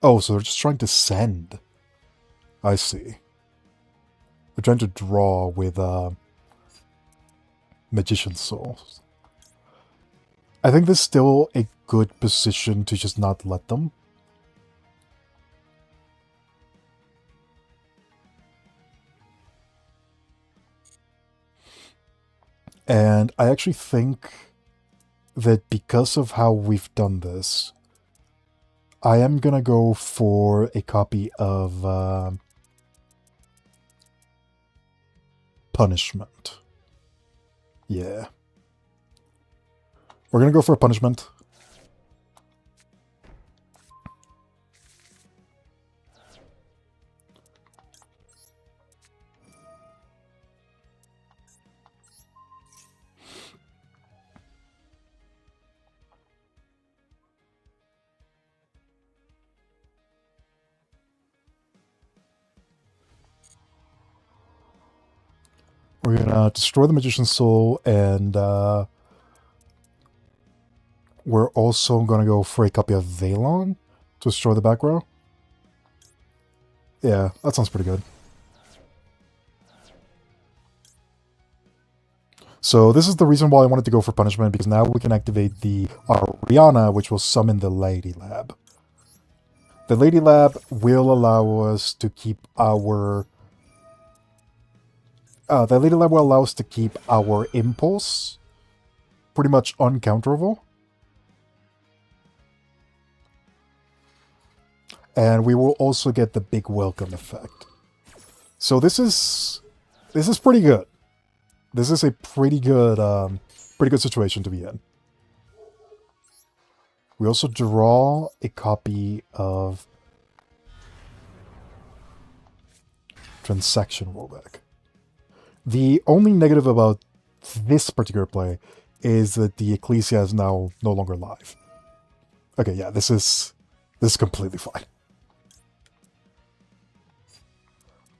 Oh, so they're just trying to send. I see. They're trying to draw with Magician's Souls. I think this is still a good position to just not let them. And I actually think that because of how we've done this, I am gonna go for a copy of Punishment. Yeah. We're gonna go for a Punishment. We're gonna destroy the Magician's Soul, and we're also gonna go for a copy of Valon to destroy the back row. Yeah, that sounds pretty good. So this is the reason why I wanted to go for Punishment, because now we can activate the Ariana, which will summon the Lady Lab. The Lady Lab will allow us to keep our... the Lady Lab will allow us to keep our Impulse pretty much uncounterable. And we will also get the big welcome effect. So this is pretty good. This is a pretty good situation to be in. We also draw a copy of Transaction Rollback. The only negative about this particular play is that the Ecclesia is now no longer live. Okay, yeah, this is completely fine.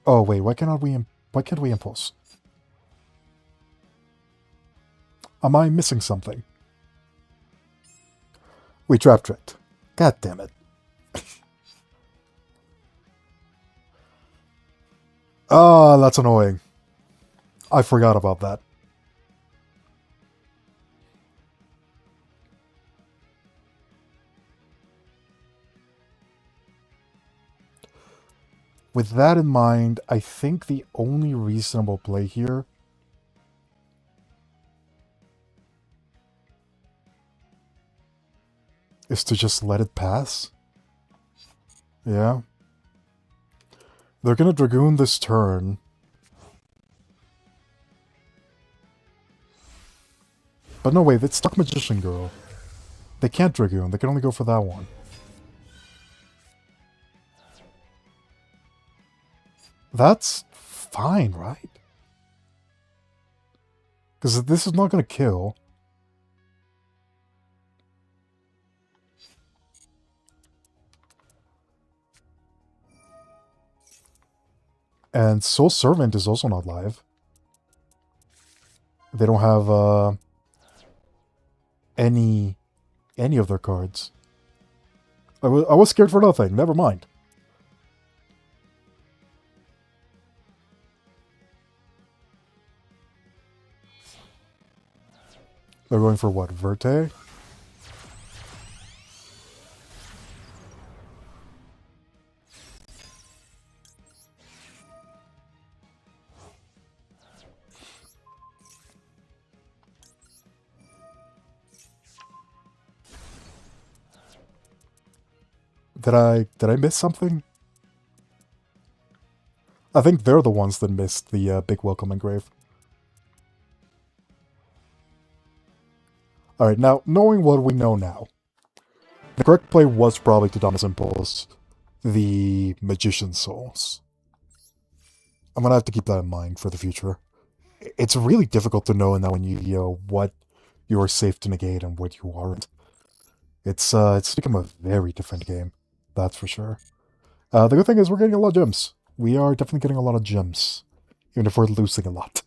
Oh wait, why can't we impulse? Am I missing something? We trap tricked. God damn it. Ah, that's annoying. I forgot about that. With that in mind, I think the only reasonable play here is to just let it pass. Yeah. They're gonna Dragoon this turn. But no, wait, it's Stuck Magician Girl. They can't Dragoon, they can only go for that one. That's fine, right? Because this is not gonna kill. And Soul Servant is also not live. They don't have any of their cards. I was scared for nothing. Never mind. They're going for what? Verte? Did I miss something? I think they're the ones that missed the big welcome engrave. Alright, now, knowing what we know now, the correct play was probably to Dominus Impulse the Magician's Souls. I'm gonna have to keep that in mind for the future. It's really difficult to know now in Yu-Gi-Oh! What you are safe to negate and what you aren't. It's become a very different game, that's for sure. The good thing is we're getting a lot of gems. We are definitely getting a lot of gems, even if we're losing a lot.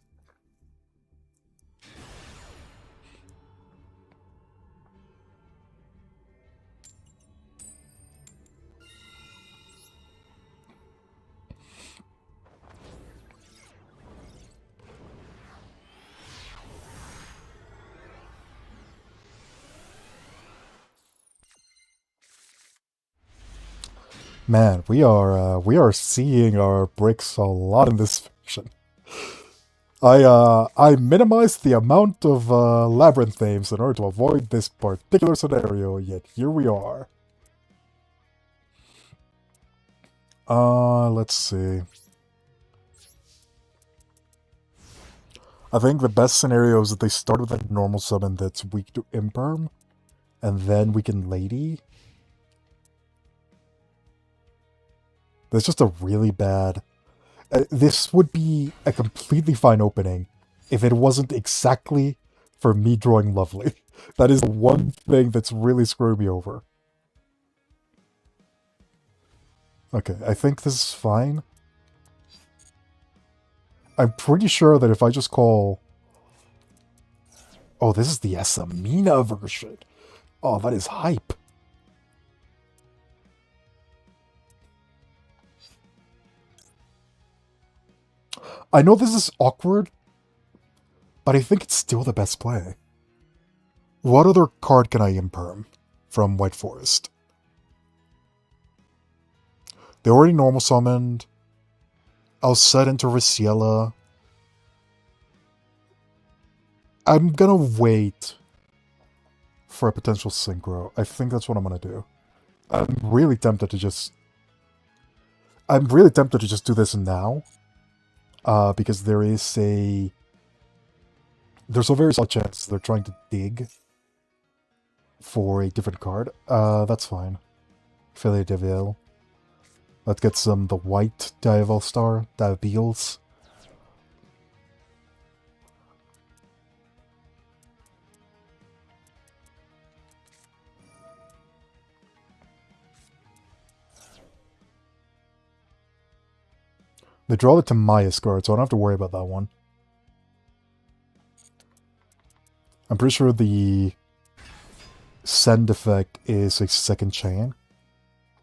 Man, we are seeing our bricks a lot in this version. I minimized the amount of Labrynth names in order to avoid this particular scenario, yet here we are. Let's see. I think the best scenario is that they start with a normal summon that's weak to Imperm, and then we can Lady. That's just a really bad... this would be a completely fine opening if it wasn't exactly for me drawing Lovely. That is the one thing that's really screwed me over. Okay, I think this is fine. I'm pretty sure that if I just call... Oh, this is the Esamina version. Oh, that is hype. I know this is awkward, but I think it's still the best play. What other card can I imperm from White Forest? They already normal summoned. I'll set into Raciela. I'm gonna wait for a potential synchro. I think that's what I'm gonna do. I'm really tempted to just do this now. Because there's a very small chance they're trying to dig for a different card. That's fine. Philly Devil. Let's get the white Diavel Star, Diabeels. They draw the Tamias card, so I don't have to worry about that one. I'm pretty sure the send effect is a second chain.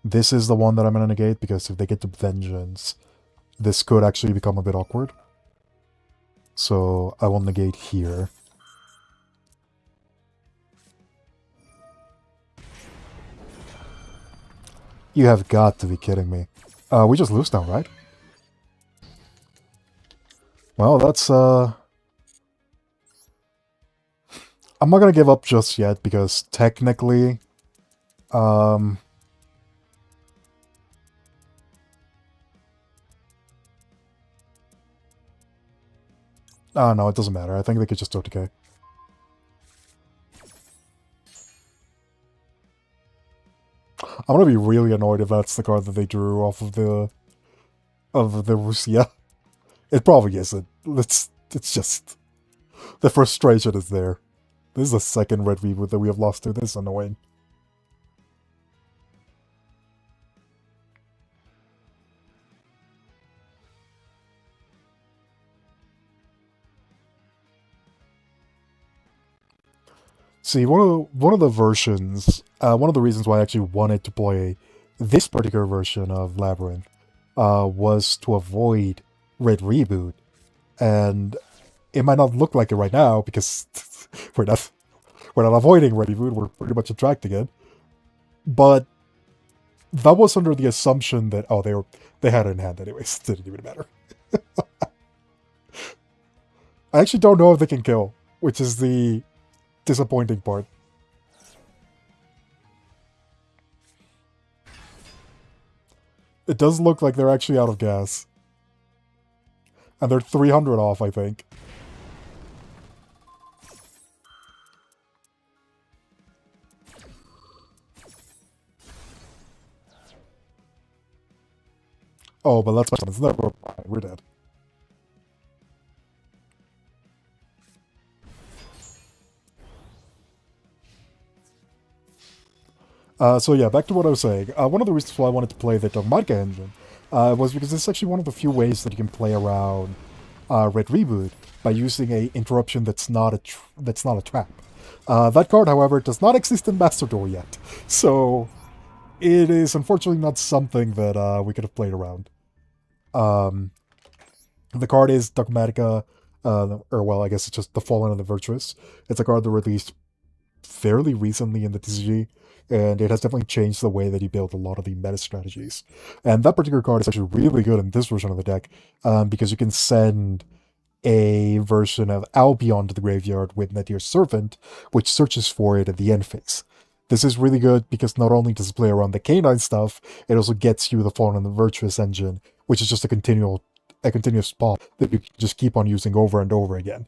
This is the one that I'm going to negate, because if they get to Vengeance, this could actually become a bit awkward. So I will negate here. You have got to be kidding me. We just lose now, right? Well, that's, I'm not gonna give up just yet, because technically, oh no, it doesn't matter. I think they could just OTK. I'm gonna be really annoyed if that's the card that they drew off of the Rusia. It probably isn't. It's just... the frustration is there. This is the second red reboot that we have lost to. This is annoying. See, one of the versions, one of the reasons why I actually wanted to play this particular version of Labyrinth was to avoid red reboot, and it might not look like it right now because we're not avoiding red reboot. We're pretty much attracting it, but that was under the assumption that they had it in hand anyways. It didn't even matter. I actually don't know if they can kill, which is the disappointing part. It does look like they're actually out of gas. And they're 300 off, I think. Oh, but that's it's never mind. We're dead. So yeah, back to what I was saying. One of the reasons why I wanted to play the Dogmatica engine was because it's actually one of the few ways that you can play around Red Reboot by using a interruption that's not a trap. That card, however, does not exist in Master Duel yet, so it is unfortunately not something that we could have played around. Um, the card is Dogmatica, or well, I guess it's just the Fallen and the Virtuous. It's a card that released fairly recently in the TCG, and it has definitely changed the way that you build a lot of the meta strategies. And that particular card is actually really good in this version of the deck, because you can send a version of Albion to the graveyard with Nadir's Servant, which searches for it at the end phase. This is really good because not only does it play around the Canine stuff, it also gets you the Fallen and the Virtuous engine, which is just a continuous spot that you can just keep on using over and over again,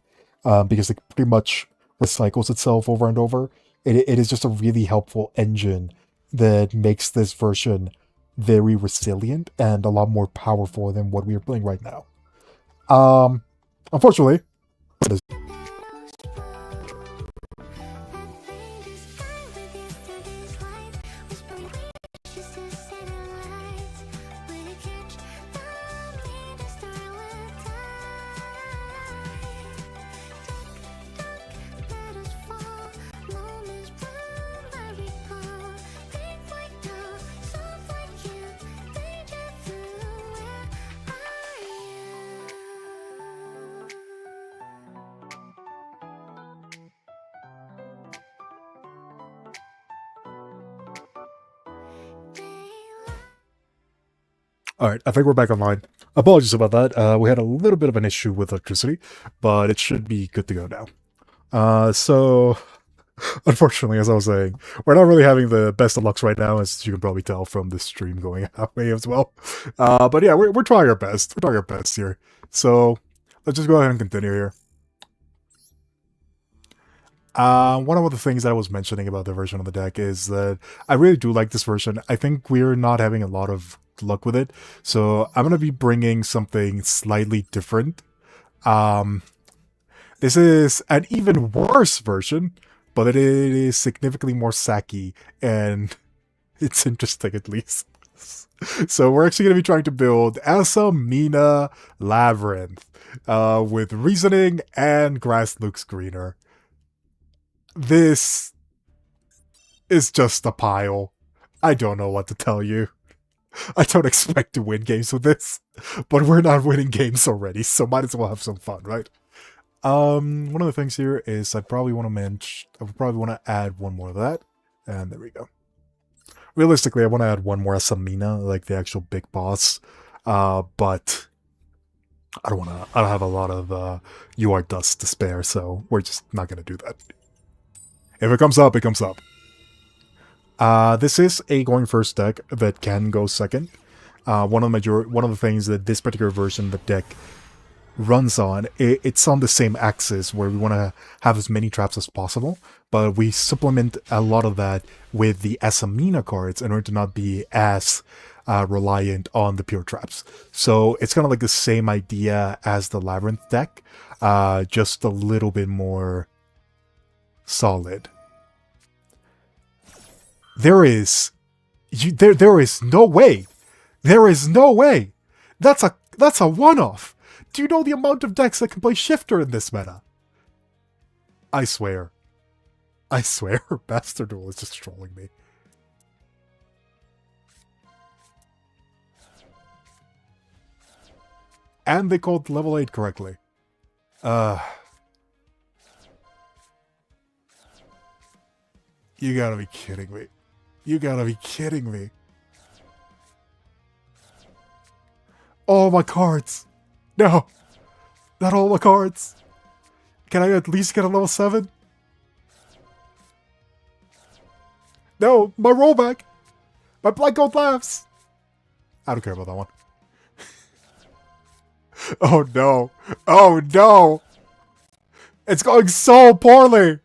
because it pretty much recycles itself over and over. It is just a really helpful engine that makes this version very resilient and a lot more powerful than what we are playing right now. Unfortunately, alright, I think we're back online. Apologies about that. We had a little bit of an issue with electricity, but it should be good to go now. So, unfortunately, as I was saying, we're not really having the best of lucks right now, as you can probably tell from the stream going our way as well. But yeah, we're trying our best. We're trying our best here. So, let's just go ahead and continue here. One of the things that I was mentioning about the version of the deck is that I really do like this version. I think we're not having a lot of luck with it, so I'm going to be bringing something slightly different. This is an even worse version, but it is significantly more sacky, and it's interesting at least. So we're actually going to be trying to build Mina Labrynth with Reasoning and Grass Looks Greener. This is just a pile. I don't know what to tell you. I don't expect to win games with this, but we're not winning games already, so might as well have some fun, right? One of the things here is I would probably want to add one more of that, and there we go. Realistically, I want to add one more Asamina, like the actual big boss, but I don't have a lot of UR dust to spare, so we're just not gonna do that. If it comes up, it comes up. This is a going first deck that can go second. One of the things that this particular version of the deck runs on, it's on the same axis where we want to have as many traps as possible, but we supplement a lot of that with the Asamina cards in order to not be as reliant on the pure traps. So it's kind of like the same idea as the Labrynth deck, just a little bit more solid. There is no way. There is no way. That's a one-off. Do you know the amount of decks that can play Shifter in this meta? I swear. Master Duel is just trolling me. And they called level 8 correctly. You gotta be kidding me. You gotta be kidding me. All my cards. No. Not all my cards. Can I at least get a level 7? No, my rollback. My Black Gold laughs. I don't care about that one. Oh no. Oh no. It's going so poorly.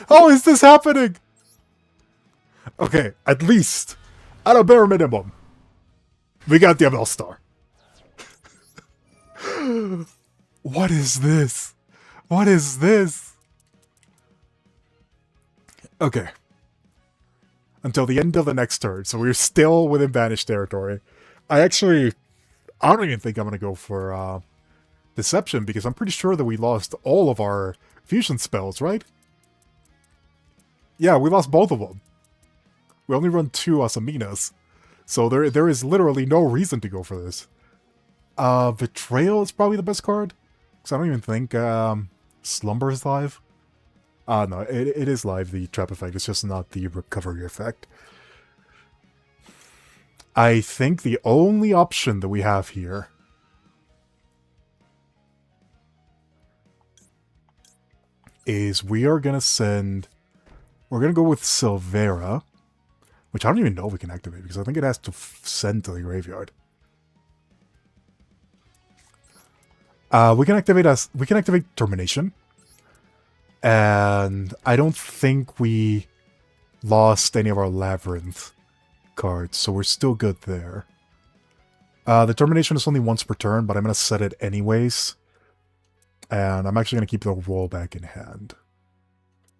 How is this happening? Okay, at least, at a bare minimum, we got the ML star. What is this? What is this? Okay. Until the end of the next turn, so we're still within banished territory. I don't even think I'm gonna go for deception because I'm pretty sure that we lost all of our fusion spells, right? Yeah, we lost both of them. We only run 2 Asaminas, so there is literally no reason to go for this. Betrayal is probably the best card, because I don't even think Slumber is live. No, it is live, the trap effect, it's just not the recovery effect. I think the only option that we have here is we're gonna go with Silvera, which I don't even know if we can activate, because I think it has to send to the graveyard. We can activate Termination. And I don't think we lost any of our Labrynth cards, so we're still good there. The Termination is only once per turn, but I'm going to set it anyways. And I'm actually going to keep the rollback in hand.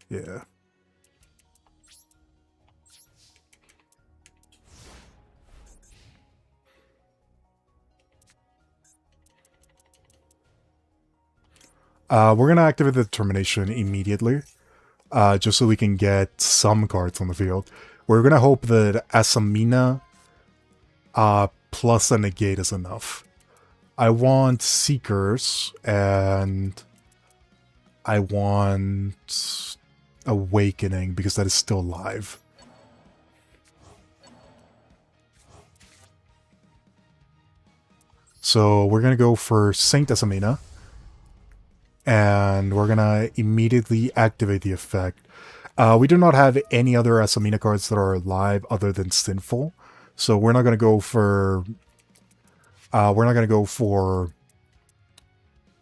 Yeah. We're going to activate the Termination immediately, just so we can get some cards on the field. We're going to hope that Asamina plus a negate is enough. I want Seekers, and I want Awakening, because that is still live. So we're going to go for Saint Asamina. And we're gonna immediately activate the effect. We do not have any other Asamina cards that are live other than Sinful, so we're not gonna go for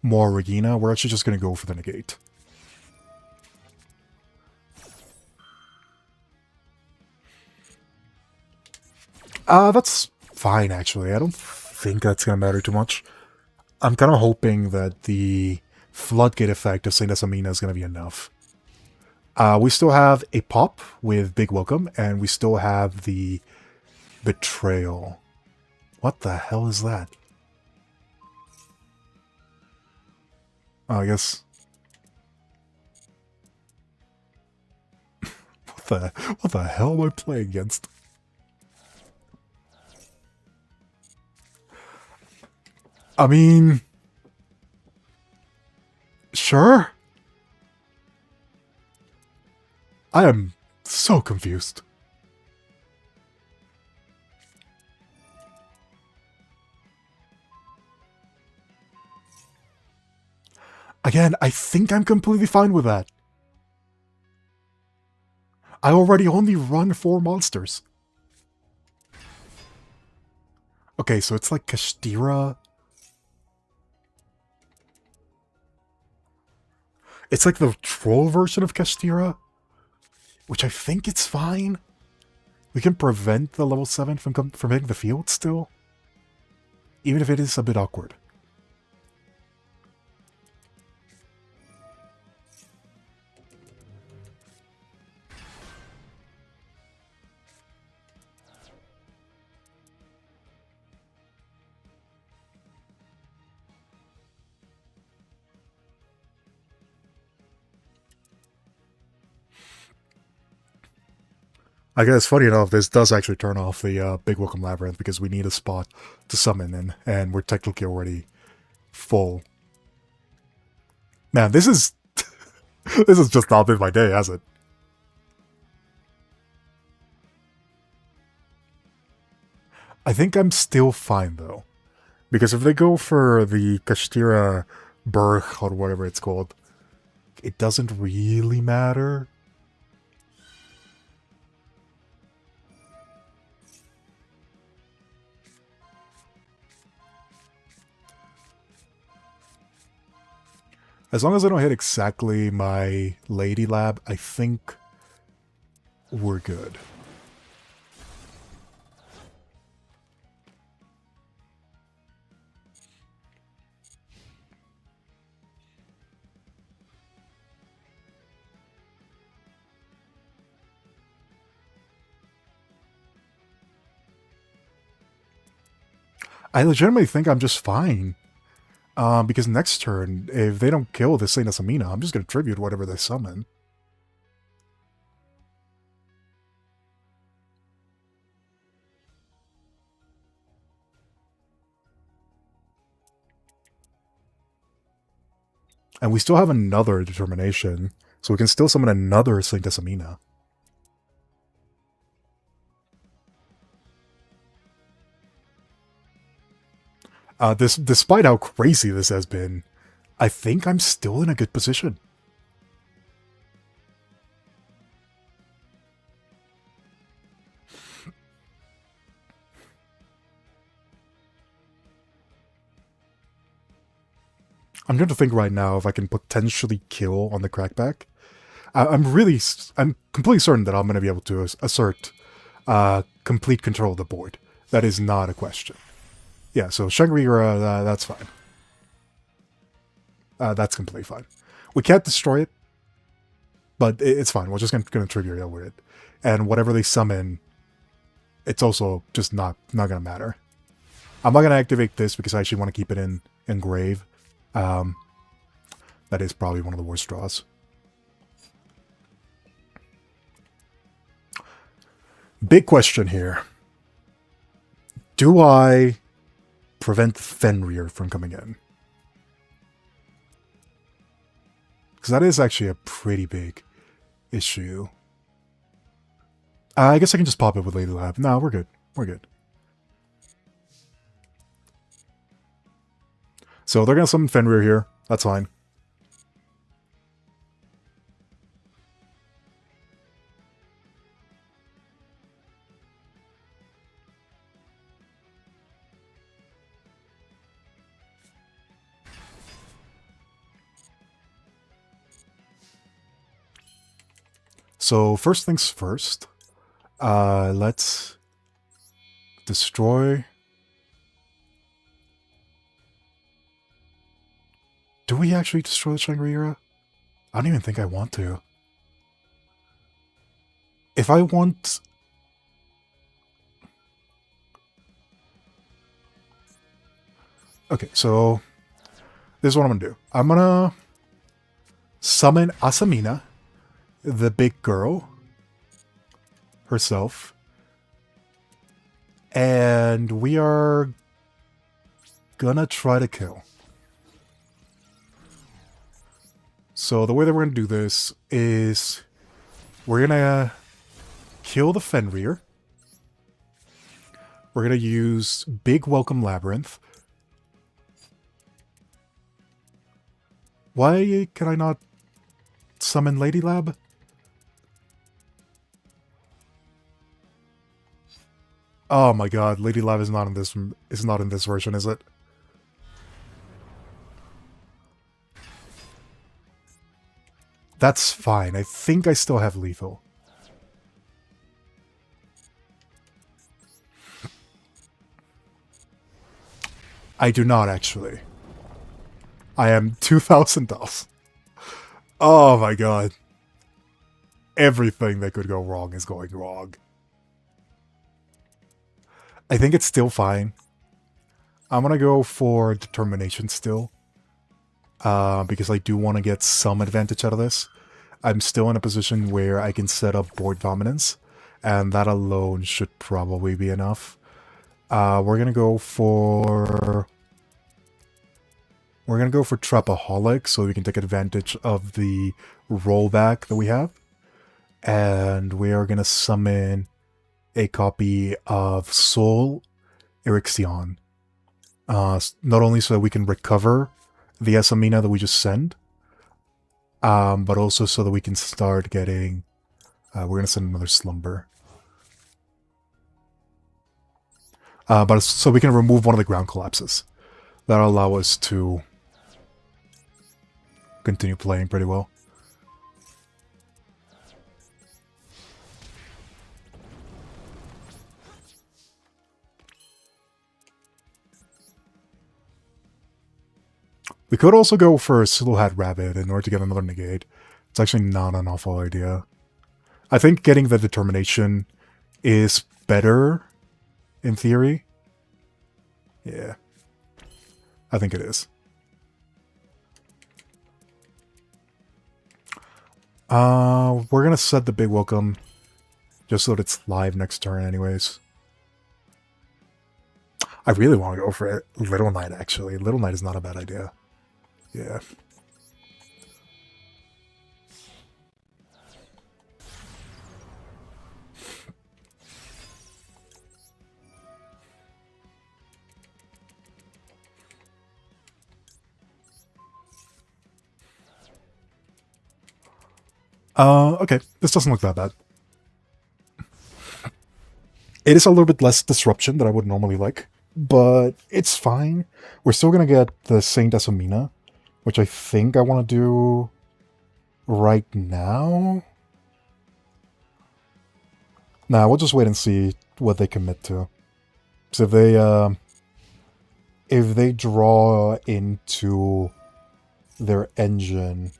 more Regina. We're actually just gonna go for the negate. That's fine actually. I don't think that's gonna matter too much. I'm kind of hoping that the Floodgate effect of Saint Asamina is going to be enough. We still have a pop with Big Welcome, and we still have the Betrayal. What the hell is that? Oh, I guess... what the hell am I playing against? I mean... Sure? I am so confused. Again, I think I'm completely fine with that. I already only run 4 monsters. Okay, so it's like Kashtira. It's like the troll version of Kashtira, which I think it's fine. We can prevent the level 7 from hitting the field still, even if it is a bit awkward. I guess, funny enough, this does actually turn off the Big Welcome Labrynth because we need a spot to summon in, and we're technically already full. Man, this is... this has just not been my day, has it? I think I'm still fine, though. Because if they go for the Kashtira Berg, or whatever it's called, it doesn't really matter. As long as I don't hit exactly my Lady Lab, I think we're good. I legitimately think I'm just fine. Because next turn, if they don't kill the Saint Asamina, I'm just going to tribute whatever they summon. And we still have another determination, so we can still summon another Saint Asamina. Despite how crazy this has been, I think I'm still in a good position. I'm trying to think right now if I can potentially kill on the crackback. I'm completely certain that I'm going to be able to assert complete control of the board. That is not a question. Yeah, so Shangri-La, that's fine. That's completely fine. We can't destroy it, but it's fine. We're just going to tribute over it. And whatever they summon, it's also just not going to matter. I'm not going to activate this because I actually want to keep it in grave. That is probably one of the worst draws. Big question here. Do I prevent Fenrir from coming in? Because that is actually a pretty big issue. I guess I can just pop it with Lady Lab. No, we're good. We're good. So they're going to summon Fenrir here. That's fine. So first things first, let's destroy. Do we actually destroy the Shangri-La? I don't even think I want to. If I want... Okay, so this is what I'm gonna do. I'm gonna summon Asamina, the big girl herself, and we are gonna try to kill. So the way that we're gonna do this is we're gonna kill the Fenrir. We're gonna use Big Welcome Labrynth. Why can I not summon Lady Lab? Oh my god, Lady Lab is not in this version, is it? That's fine. I think I still have lethal. I do not actually. I am $2,000. Oh my god. Everything that could go wrong is going wrong. I think it's still fine. I'm gonna go for determination still. Because I do want to get some advantage out of this. I'm still in a position where I can set up board dominance, and that alone should probably be enough. We're gonna go for Trapaholic so we can take advantage of the rollback that we have. And we are gonna summon a copy of Soul Erixion. Not only so that we can recover the Asamina that we just send, but also so that we can start getting... we're going to send another Slumber. But so we can remove one of the ground collapses. That'll allow us to continue playing pretty well. We could also go for Silhouette Rabbit in order to get another negate. It's actually not an awful idea. I think getting the Determination is better, in theory. Yeah. I think it is. We're gonna set the Big Welcome, just so that it's live next turn anyways. I really want to go for it. Little Knight, actually. Little Knight is not a bad idea. Yeah. Okay. This doesn't look that bad. It is a little bit less disruption than I would normally like, but it's fine. We're still gonna get the Saint Asomina, which I think I want to do right now. Nah, we'll just wait and see what they commit to. So if they draw into their engine,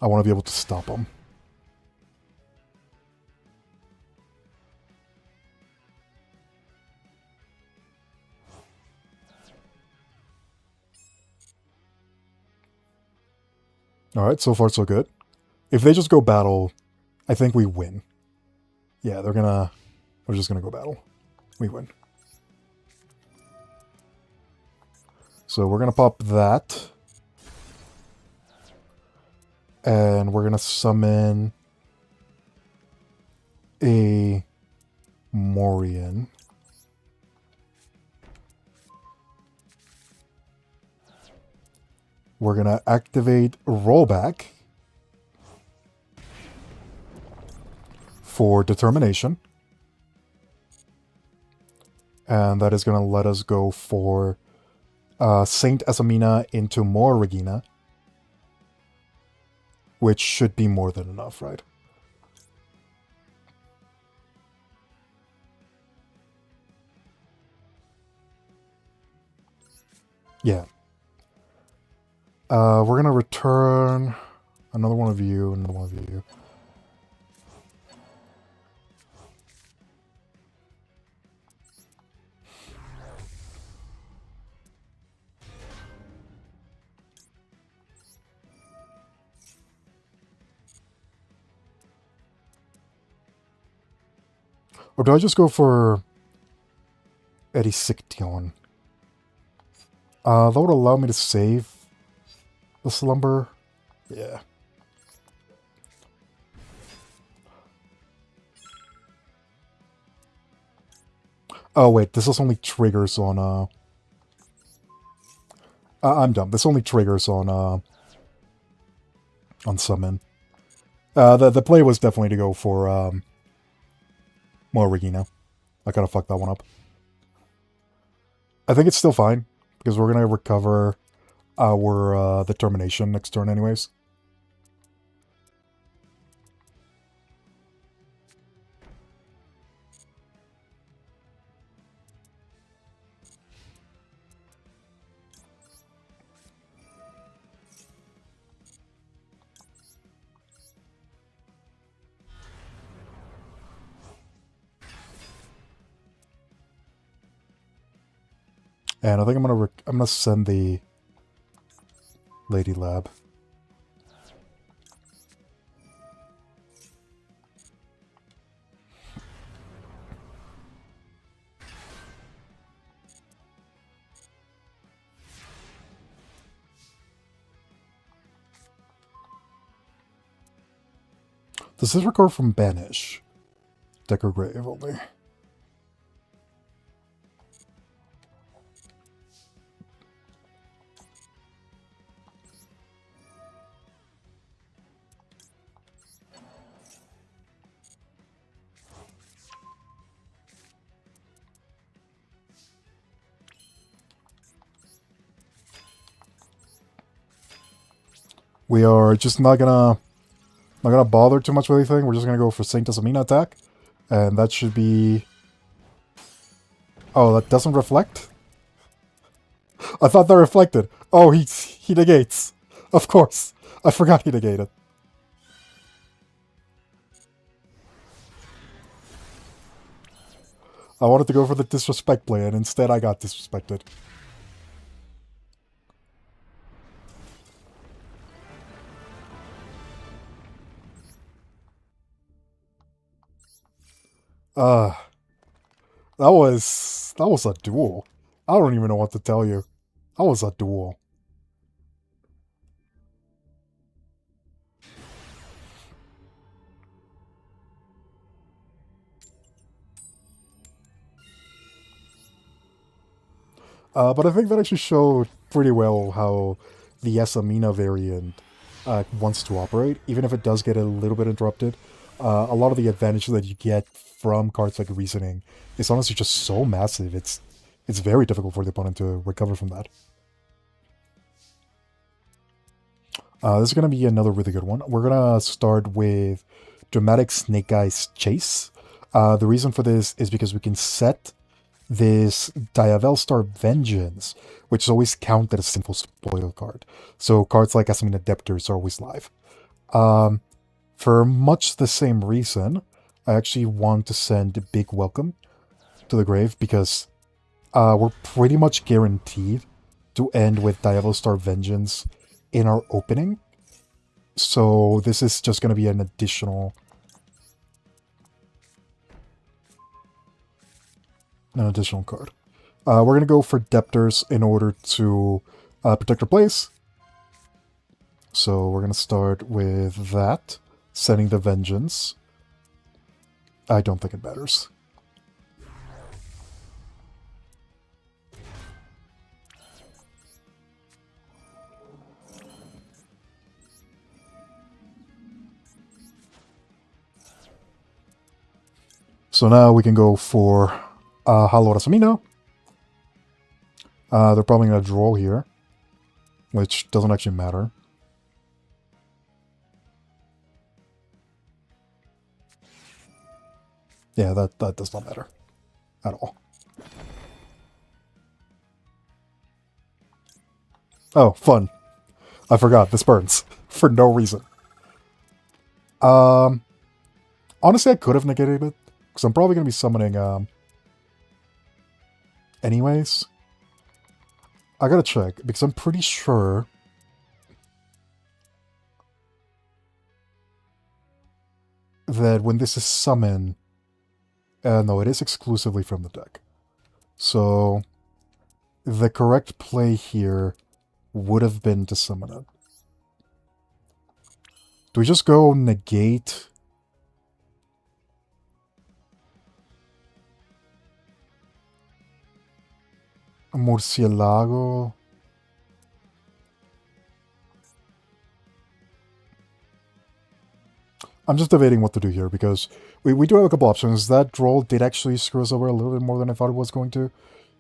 I want to be able to stop them. Alright, so far so good. If they just go battle, I think we win. Yeah, they're just gonna go battle. We win. So we're gonna pop that. And we're gonna summon a Morian. We're gonna activate Rollback for Determination. And that is gonna let us go for Saint Asomina into more Regina. Which should be more than enough, right? Yeah. We're going to return another one of you, another one of you. Or do I just go for Erisiction? That would allow me to save the Slumber. Yeah. Oh wait, this is only triggers on I'm dumb. This only triggers on summon. The play was definitely to go for more Regina. I kind of fucked that one up. I think it's still fine because we're gonna recover our Determination next turn anyways. And I think I'm gonna send the Lady Lab. Does this record from Banish? Deck or Grave only. We are just not gonna bother too much with anything. We're just gonna go for Saint Asamina attack. And that should be... Oh, that doesn't reflect? I thought that reflected. Oh, he negates. Of course. I forgot he negated. I wanted to go for the disrespect play, and instead I got disrespected. Uh, that was a duel. I don't even know what to tell you. That was a duel. But I think that actually showed pretty well how the Esamina variant wants to operate, even if it does get a little bit interrupted. A lot of the advantages that you get from cards like Reasoning is honestly just so massive. It's very difficult for the opponent to recover from that. This is going to be another really good one. We're going to start with Dramatic Snake Eyes Chase. The reason for this is because we can set this Diavelstar Vengeance, which is always counted as a sinful spoil card. So cards like Asamina Debtors are always live. For much the same reason, I actually want to send a big welcome to the grave because we're pretty much guaranteed to end with Diavelstar Vengeance in our opening. So this is just going to be an additional card. We're going to go for Debtors in order to protect our place. So we're going to start with that, sending the Vengeance. I don't think it matters. So now we can go for Hollow Rasamino. They're probably going to draw here, which doesn't actually matter. Yeah, that does not matter at all. Oh, fun. I forgot, this burns. For no reason. Honestly, I could have negated it, because I'm probably going to be summoning, anyways. I gotta check, because I'm pretty sure that when this is summoned... no, it is exclusively from the deck. So, the correct play here would have been to summon it. Do we just go negate... Murcielago? I'm just debating what to do here, because we do have a couple options. That draw did actually screw us over a little bit more than I thought it was going to.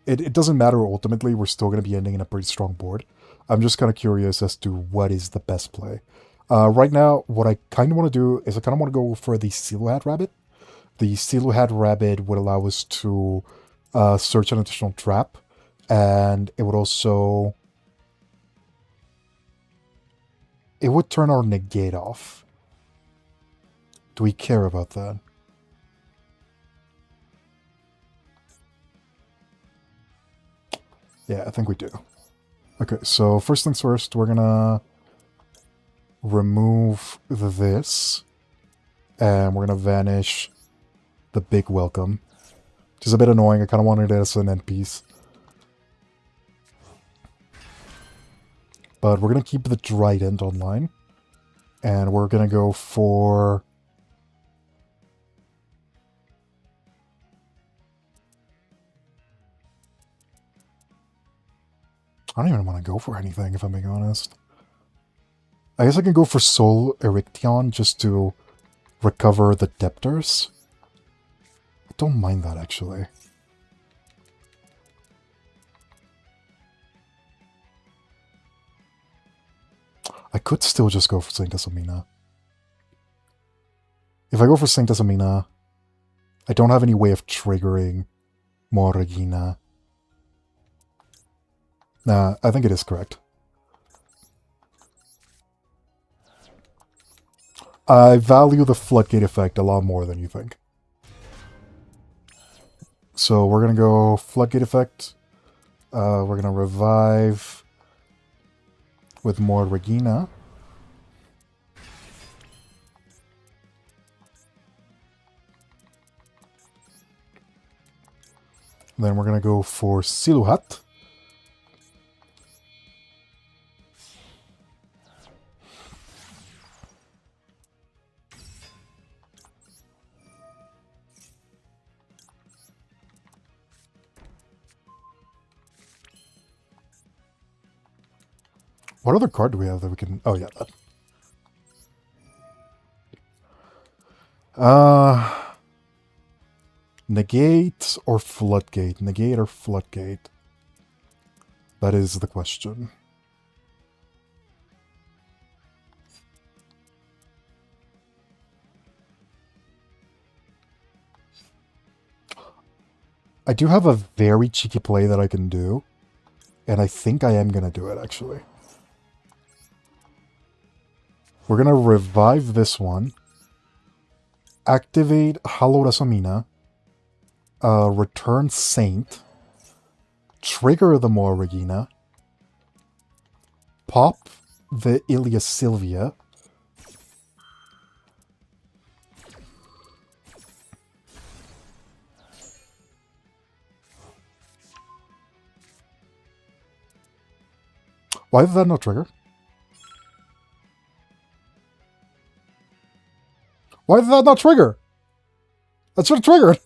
It doesn't matter ultimately, we're still going to be ending in a pretty strong board. I'm just kind of curious as to what is the best play. Right now, what I kind of want to do is I kind of want to go for the Silhouette Rabbit. The Silhouette Rabbit would allow us to search an additional trap, and it would also... It would turn our negate off. Do we care about that? Yeah, I think we do. Okay, so first things first, we're gonna remove this, and we're gonna vanish the big welcome, which is a bit annoying. I kind of wanted it as an end piece. But we're gonna keep the Trident online, and we're gonna go for... I don't even want to go for anything, if I'm being honest. I guess I can go for Soul Erection just to recover the Debtors. I don't mind that, actually. I could still just go for Sanctus Amina. If I go for Sanctus Amina, I don't have any way of triggering Moragina. Nah, I think it is correct. I value the Floodgate effect a lot more than you think. So we're going to go Floodgate effect. We're going to revive with more Regina. Then we're going to go for Siluhat. What other card do we have that we can... Oh, yeah, that. Negate or Floodgate? Negate or Floodgate? That is the question. I do have a very cheeky play that I can do, and I think I am going to do it, actually. We're going to revive this one, activate Hallowed Amina, return Saint, trigger the Moa Regina, pop the Ilia Sylvia, why did that not trigger? Why did that not trigger? That should have triggered!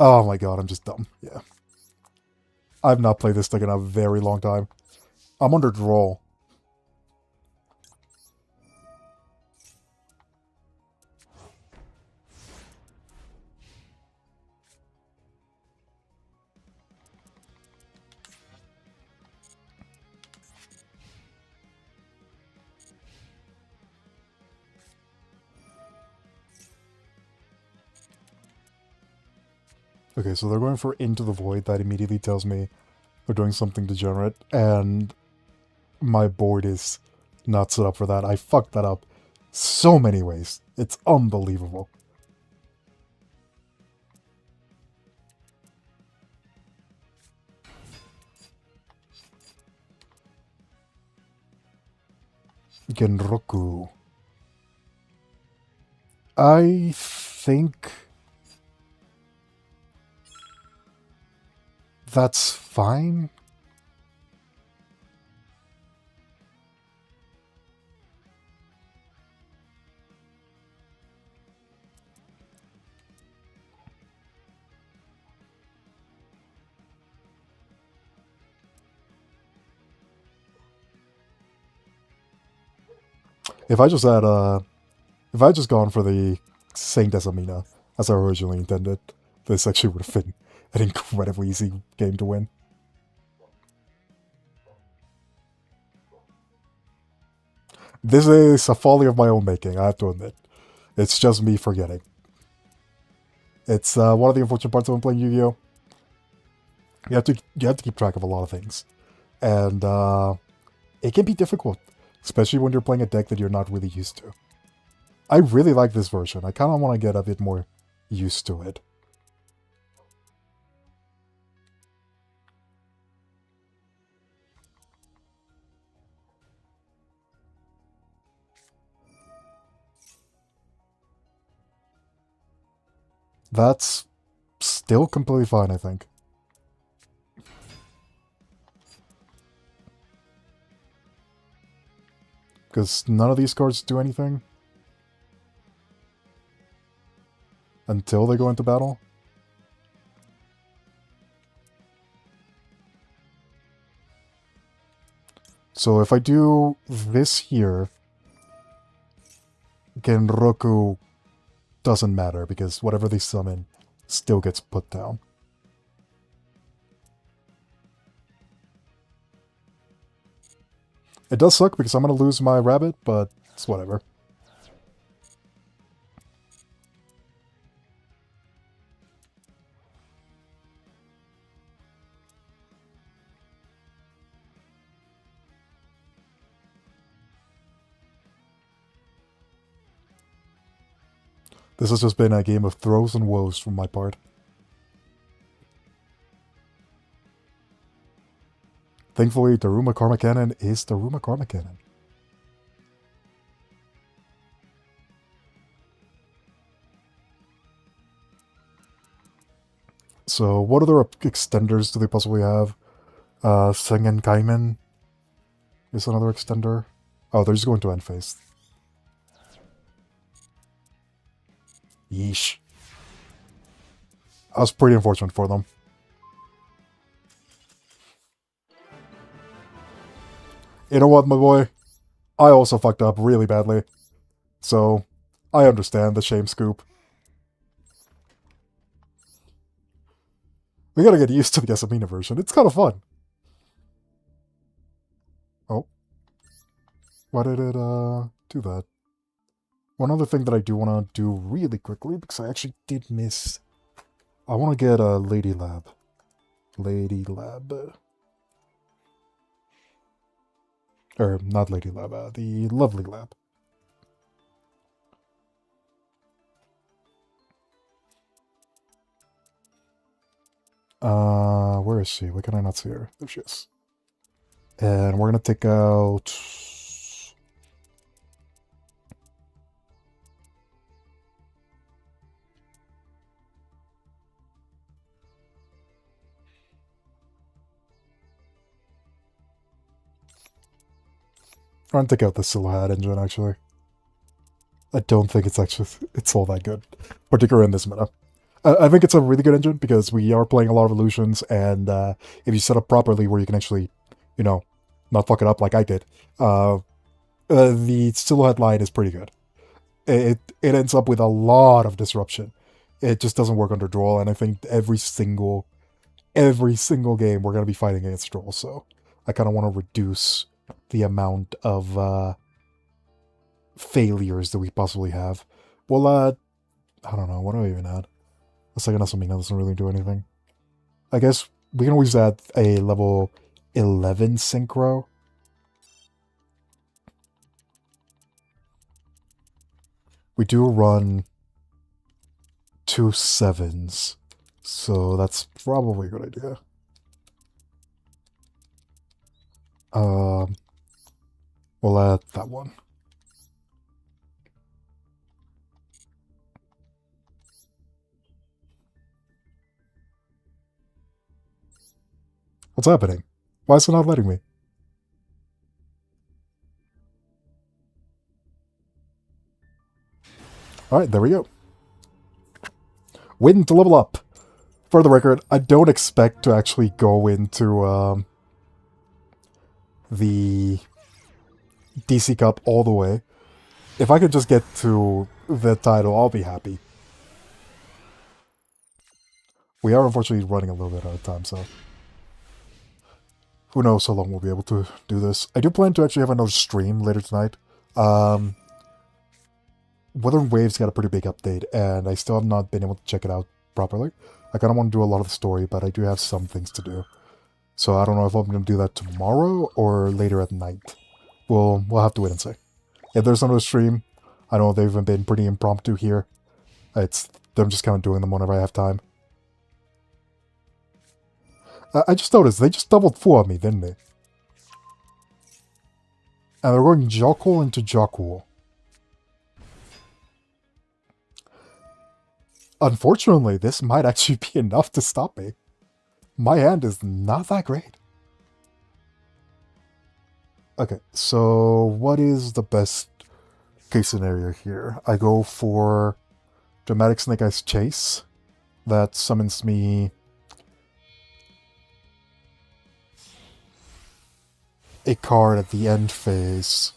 Oh my god, I'm just dumb. Yeah. I've not played this thing in a very long time. I'm under draw. Okay, so they're going for Into the Void. That immediately tells me they're doing something degenerate, and my board is not set up for that. I fucked that up so many ways. It's unbelievable. Genroku. I think that's fine. If I just had if I had just gone for the Saint Amina as I originally intended, this actually would have been an incredibly easy game to win. This is a folly of my own making, I have to admit. It's just me forgetting. It's one of the unfortunate parts of playing Yu-Gi-Oh! You have to keep track of a lot of things. And it can be difficult, especially when you're playing a deck that you're not really used to. I really like this version. I kind of want to get a bit more used to it. That's still completely fine, I think. Because none of these cards do anything until they go into battle. So if I do this here, Genroku doesn't matter because whatever they summon still gets put down. It does suck because I'm going to lose my rabbit, but it's whatever. This has just been a game of throws and woes from my part. Thankfully, Daruma Karma Cannon is Daruma Karma Cannon. So, what other extenders do they possibly have? Sengen Kaimen is another extender. Oh, they're just going to end phase. Yeesh. That was pretty unfortunate for them. You know what, my boy? I also fucked up really badly. So, I understand the shame scoop. We gotta get used to the Gasamina version. It's kind of fun. Oh. Why did it, do that? One other thing that I do want to do really quickly, because I actually did miss... I want to get a Lady Lab. Lady Lab. Or, not Lady Lab, the Lovely Lab. Where is she? Why can I not see her? There she is. And we're gonna take out... I'm gonna take out the Silhouette engine, actually. I don't think it's actually... it's all that good. Particularly in this meta. I think it's a really good engine, because we are playing a lot of illusions, and if you set up properly where you can actually, you know, not fuck it up like I did, the Silhouette line is pretty good. It ends up with a lot of disruption. It just doesn't work under Droll, and I think every single game we're going to be fighting against Droll, so I kind of want to reduce the amount of failures that we possibly have. Well, I don't know, what do I even add? A second Asamina doesn't really do anything. I guess we can always add a level 11 Synchro. We do run 2 7s, so that's probably a good idea. We'll add that one. What's happening? Why is it not letting me? Alright, there we go. Win to level up. For the record, I don't expect to actually go into the DC Cup all the way. If I could just get to the title, I'll be happy. We are unfortunately running a little bit out of time, so... who knows how long we'll be able to do this. I do plan to actually have another stream later tonight. Wuthering Waves got a pretty big update, and I still have not been able to check it out properly. I kind of want to do a lot of the story, but I do have some things to do. So I don't know if I'm going to do that tomorrow or later at night. We'll have to wait and see. If there's another stream, I know they've been pretty impromptu here. I'm just kind of doing them whenever I have time. I just noticed, they just doubled 4 on me, didn't they? And they're going Jokul into Jokul. Unfortunately, this might actually be enough to stop me. My hand is not that great. Okay, so what is the best case scenario here? I go for Dramatic Snake Eyes Chase. That summons me a card at the end phase.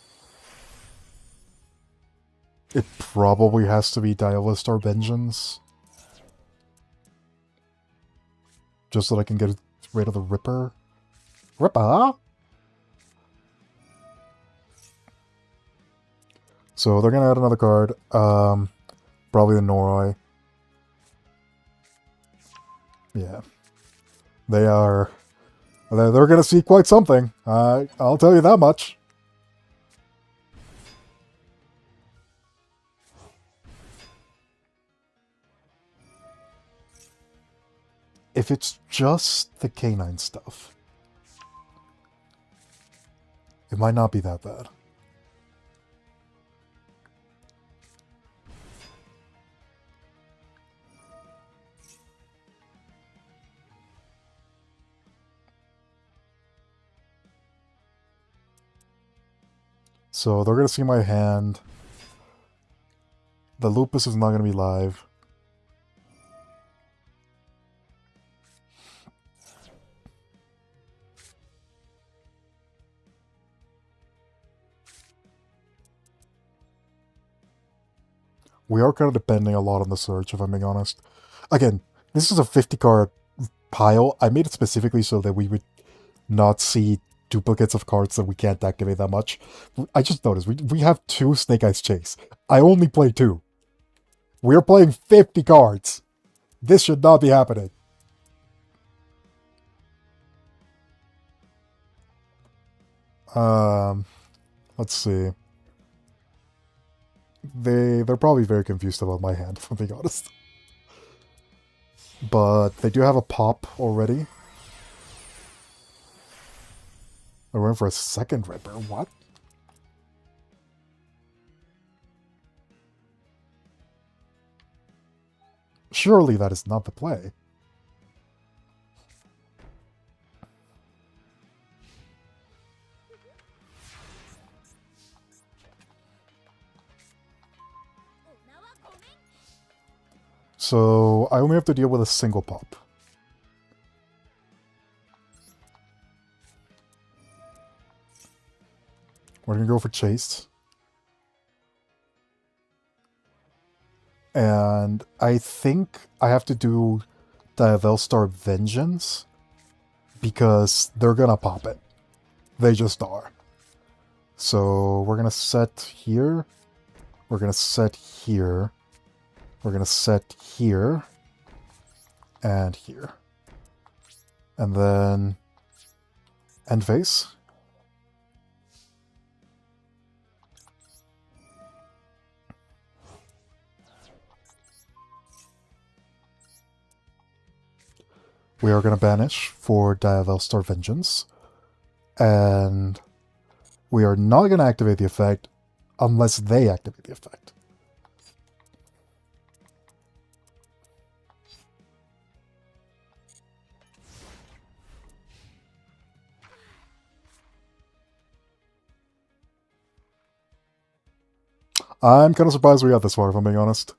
It probably has to be Dialistar Vengeance. Just so that I can get rid of the Ripper. Ripper? So they're gonna add another card. Probably the Noroi. Yeah. They are... They're gonna see quite something. I'll tell you that much. If it's just the canine stuff, it might not be that bad. So they're going to see my hand. The Lupus is not going to be live. We are kind of depending a lot on the search, if I'm being honest. Again, this is a 50-card pile. I made it specifically so that we would not see duplicates of cards that we can't activate that much. I just noticed, we have 2 Snake Eyes Chase. I only play 2. We're playing 50 cards. This should not be happening. Let's see. They're probably very confused about my hand, if I'm being honest. But they do have a pop already. They're going for a second Ripper. What? Surely that is not the play. So I only have to deal with a single pop. We're going to go for Chase. And I think I have to do Diavelstar Vengeance because they're going to pop it. They just are. So we're going to set here. We're going to set here. We're going to set here. And here. And then end phase. We are going to banish for Diavelstar Vengeance. And we are not going to activate the effect unless they activate the effect. I'm kind of surprised we got this far, if I'm being honest.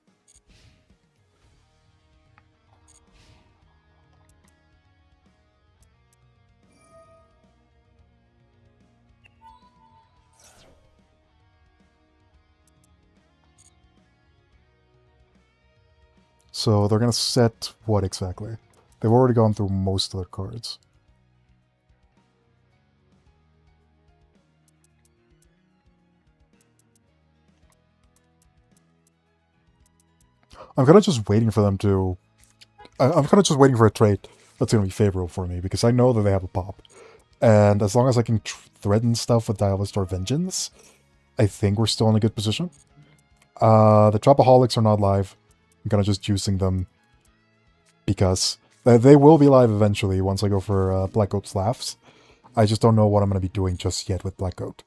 So they're going to set what exactly? They've already gone through most of their cards. I'm kind of just waiting for them to... I'm kind of just waiting for a trade that's going to be favorable for me, because I know that they have a pop. And as long as I can threaten stuff with Diavelstar Vengeance, I think we're still in a good position. The Trapaholics are not live. I'm kind of just juicing them because they will be live eventually once I go for Black Coat's Laughs. I just don't know what I'm going to be doing just yet with Black Coat.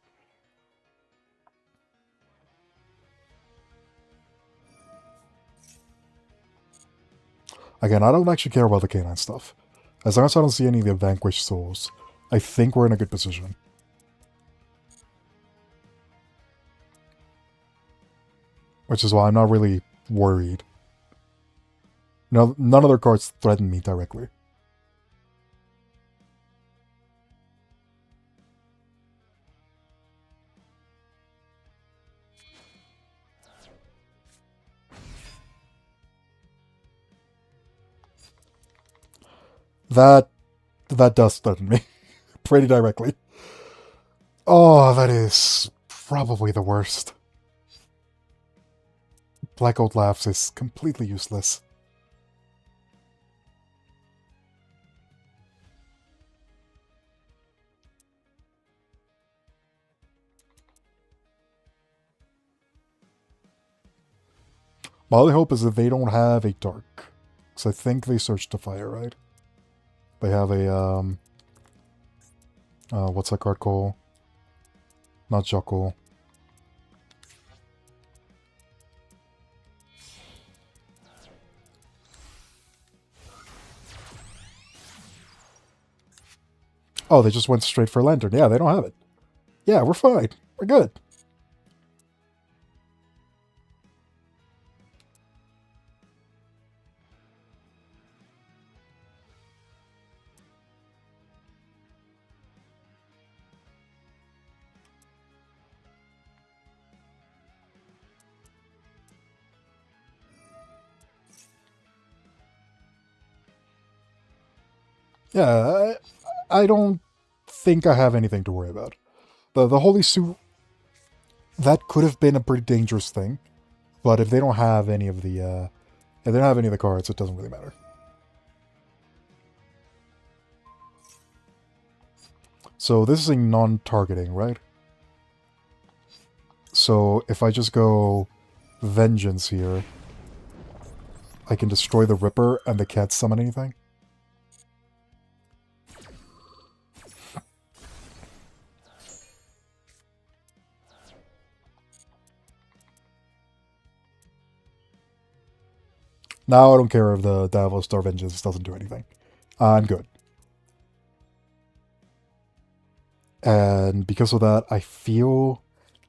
Again, I don't actually care about the canine stuff. As long as I don't see any of the Vanquished Souls, I think we're in a good position. Which is why I'm not really worried. No, none of their cards threaten me directly. That does threaten me. Pretty directly. Oh, that is probably the worst. Black Oat Laughs is completely useless. My only hope is that they don't have a dark. Because I think they searched the fire, right? They have a, what's that card called? Not Jokul. Oh, they just went straight for Lantern. Yeah, they don't have it. Yeah, we're fine. We're good. Yeah, I don't think I have anything to worry about. The Holy Suit, that could have been a pretty dangerous thing. But if they don't have any of the, if they don't have any of the cards, it doesn't really matter. So this is a non-targeting, right? So if I just go Vengeance here, I can destroy the Ripper and they can't summon anything? Now I don't care if the Davos Star Vengeance doesn't do anything. I'm good. And because of that, I feel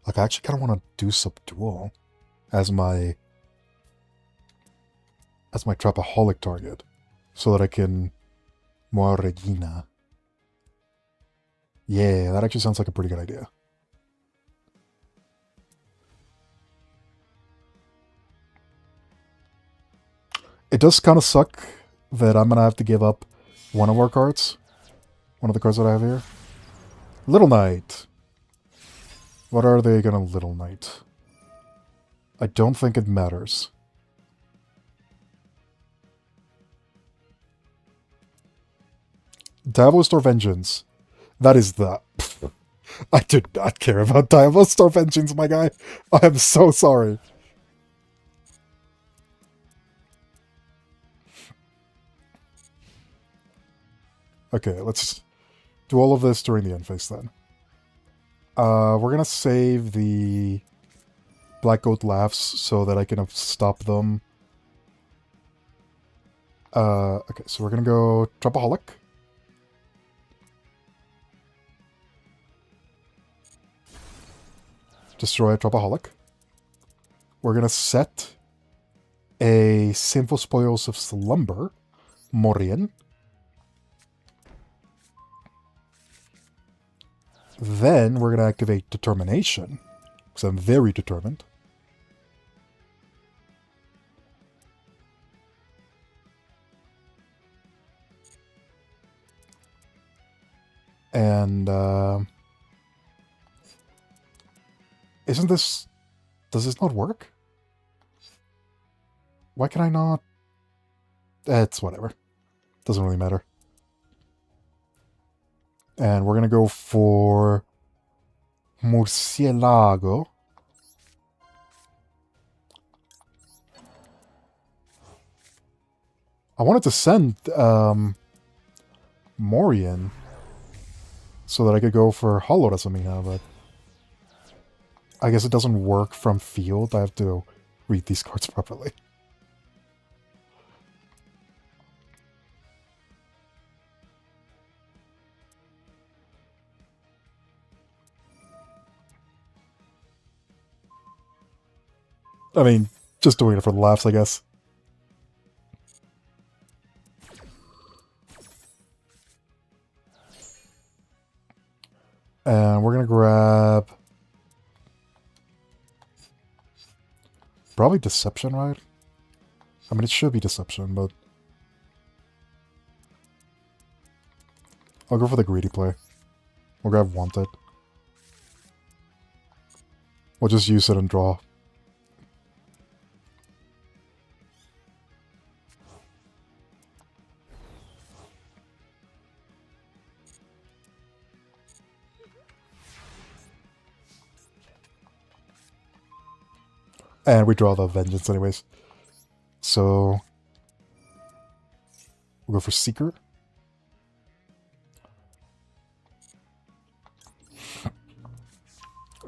like I actually kind of want to do Subdual as my Trapaholic target, so that I can Moa Regina. Yeah, that actually sounds like a pretty good idea. It does kind of suck that I'm going to have to give up one of our cards. One of the cards that I have here. Little Knight. What are they going to Little Knight? I don't think it matters. Davos Star Vengeance. That is the... I do not care about Davos Star Vengeance, my guy. I am so sorry. Okay, let's do all of this during the end phase then. We're gonna save the Black Goat Laughs so that I can stop them. Okay, so we're gonna go Trapaholic. Destroy a Trapaholic. We're gonna set a Sinful Spoils of Slumber, Morian. Then we're going to activate Determination, because I'm very determined. And, isn't this... Does this not work? Why can I not... It's whatever. Doesn't really matter. And we're going to go for Murcielago. I wanted to send Morian so that I could go for Hollow Rasamina, but I guess it doesn't work from field. I have to read these cards properly. I mean, just doing it for the laughs, I guess. And we're going to grab... Probably Deception, right? I mean, it should be Deception, but... I'll go for the greedy play. We'll grab Wanted. We'll just use it and draw. And we draw the Vengeance anyways. So we'll go for Seeker.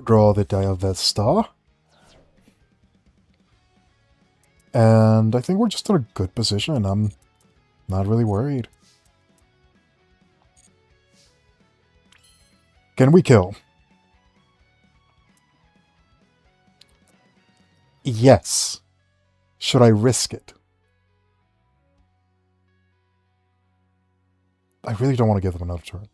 Draw the Diavesta. And I think we're just in a good position. I'm not really worried. Can we kill? Yes. Should I risk it? I really don't want to give them another turn.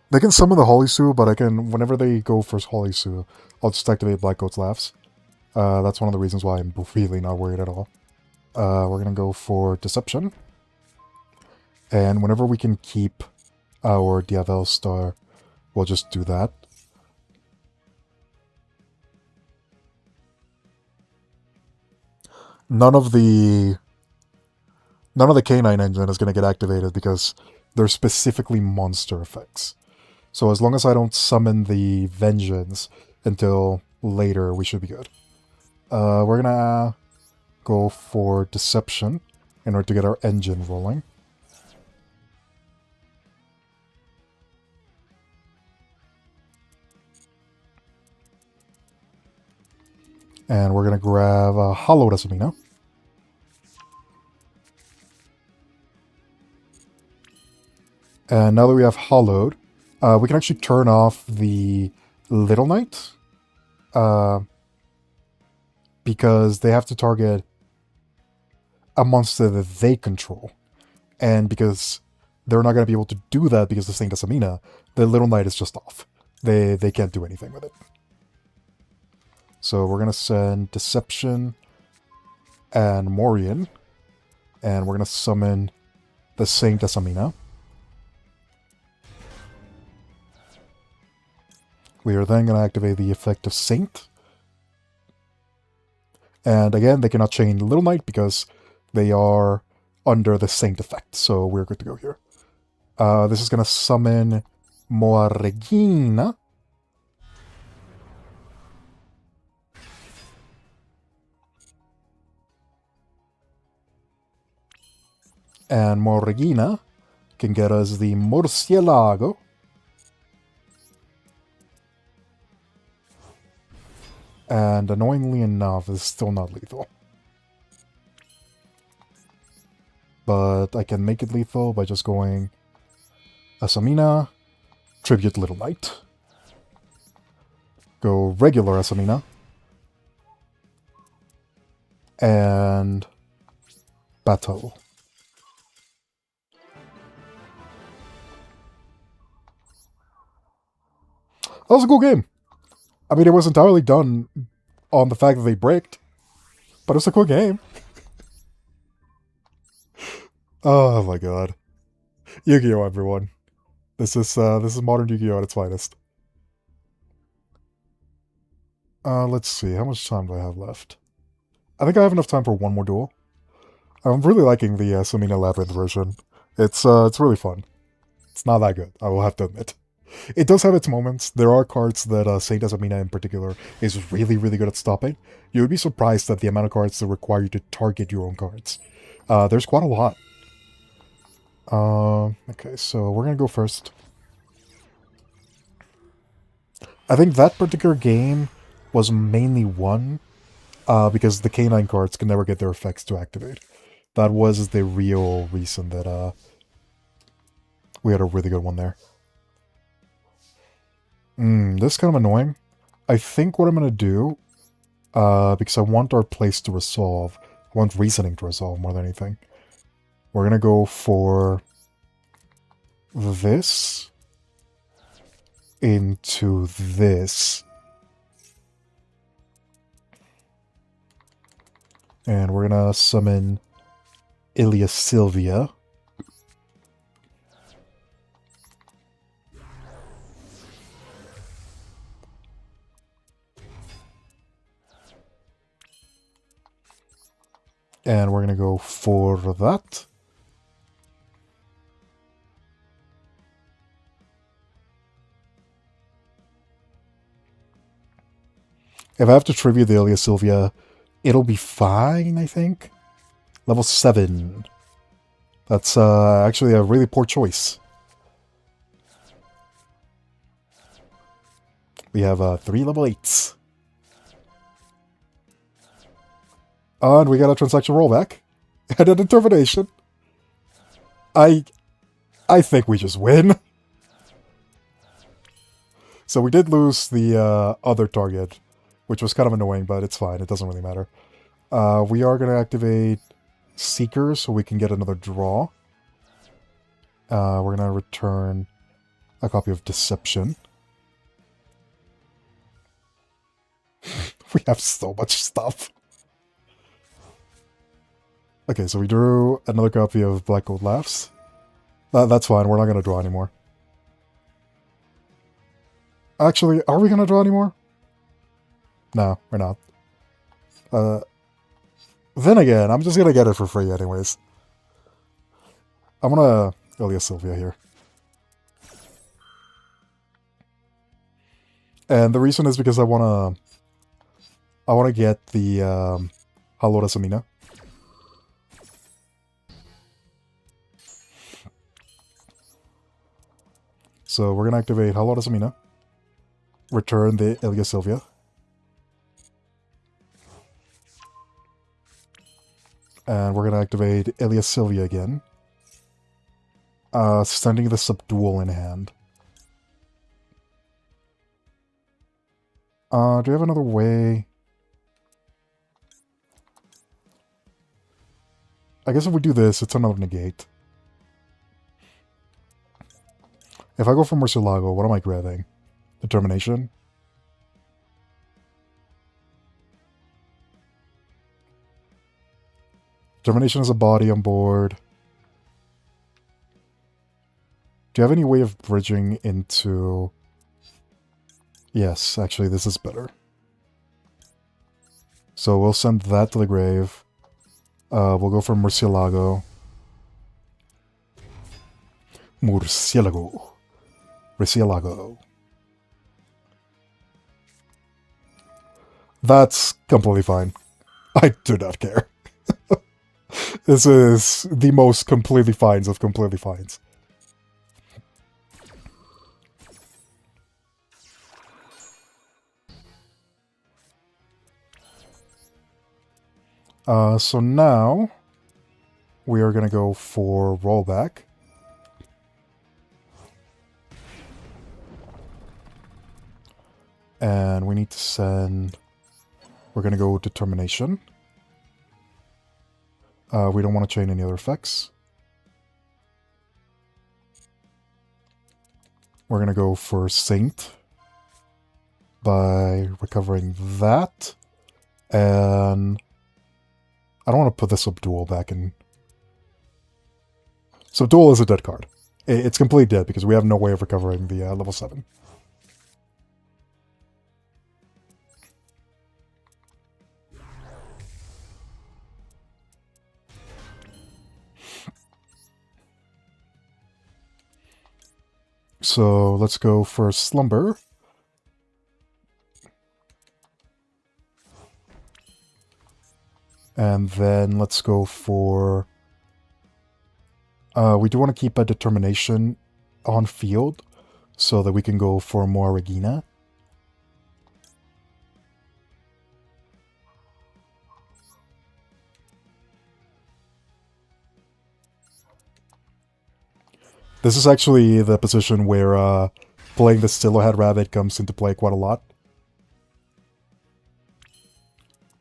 They can summon the Holy Sue, but I can, whenever they go for Holy Sue, I'll just activate Black Goat's Laughs. That's one of the reasons why I'm really not worried at all. We're going to go for Deception. And whenever we can keep our Diavel Star, we'll just do that. None of the Canine Engine is going to get activated because they're specifically monster effects. So as long as I don't summon the Vengeance until later, we should be good. We're gonna go for Deception in order to get our engine rolling. And we're gonna grab Hollowed Asamina. And now that we have Hollowed, we can actually turn off the Little Knight. Because they have to target a monster that they control. And because they're not going to be able to do that because of Saint Asamina, the Little Knight is just off. They can't do anything with it. So we're going to send Deception and Morian. And we're going to summon the Saint Asamina. We are then going to activate the effect of Saint. And again, they cannot chain Little Knight because they are under the Saint effect. So we're good to go here. This is going to summon Moa Regina. And Moa Regina can get us the Murcielago. And annoyingly enough, it's still not lethal. But I can make it lethal by just going Asamina, Tribute Little Knight. Go regular Asamina. And battle. That was a cool game. I mean, it was entirely done on the fact that they bricked, but it's a cool game. Oh my god. Yu-Gi-Oh, everyone. This is modern Yu-Gi-Oh at its finest. Let's see, how much time do I have left? I think I have enough time for one more duel. I'm really liking the Samina Labrynth version. It's really fun. It's not that good, I will have to admit. It does have its moments. There are cards that Saint Asamina in particular is really, really good at stopping. You would be surprised at the amount of cards that require you to target your own cards. There's quite a lot. Okay, so we're gonna go first. I think that particular game was mainly won because the Canine cards can never get their effects to activate. That was the real reason that we had a really good one there. This is kind of annoying. I think what I'm going to do, because I want our place to resolve, I want reasoning to resolve more than anything. We're going to go for this into this. And we're going to summon Ilia Sylvia. And we're going to go for that. If I have to tribute the Ilia Sylvia, it'll be fine, I think. Level 7. That's actually a really poor choice. We have 3 level 8s. And we got a transaction rollback. And a determination. I think we just win. So we did lose the other target, which was kind of annoying, but it's fine. It doesn't really matter. We are going to activate Seeker so we can get another draw. We're going to return a copy of Deception. We have so much stuff. Okay, so we drew another copy of Black Gold Laughs. That's fine, we're not going to draw anymore. Actually, are we going to draw anymore? No, we're not. Then again, I'm just going to get it for free anyways. I'm going to Ilia Sylvia here. And the reason is because I want to get the Halora Samina. So we're going to activate Halora Samina. Return the Ilia Sylvia. And we're going to activate Ilia Sylvia again. Sending the Subdual in hand. Do we have another way? I guess if we do this, it's another negate. If I go for Murcielago, what am I grabbing? Determination? Determination is a body on board. Do you have any way of bridging into... Yes, actually this is better. So we'll send that to the grave. We'll go for Murcielago. Murcielago. Murcielago. That's completely fine. I do not care. This is the most completely fines of completely fines. So now we are going to go for rollback. And we need to send... We're going to go Determination. We don't want to chain any other effects. We're going to go for Saint by recovering that. And I don't want to put the Subdual back in. Subdual is a dead card. It's completely dead because we have no way of recovering the level 7. So let's go for Slumber. And then let's go for... we do want to keep a Determination on field so that we can go for more Regina. This is actually the position where playing the Stilohead Rabbit comes into play quite a lot.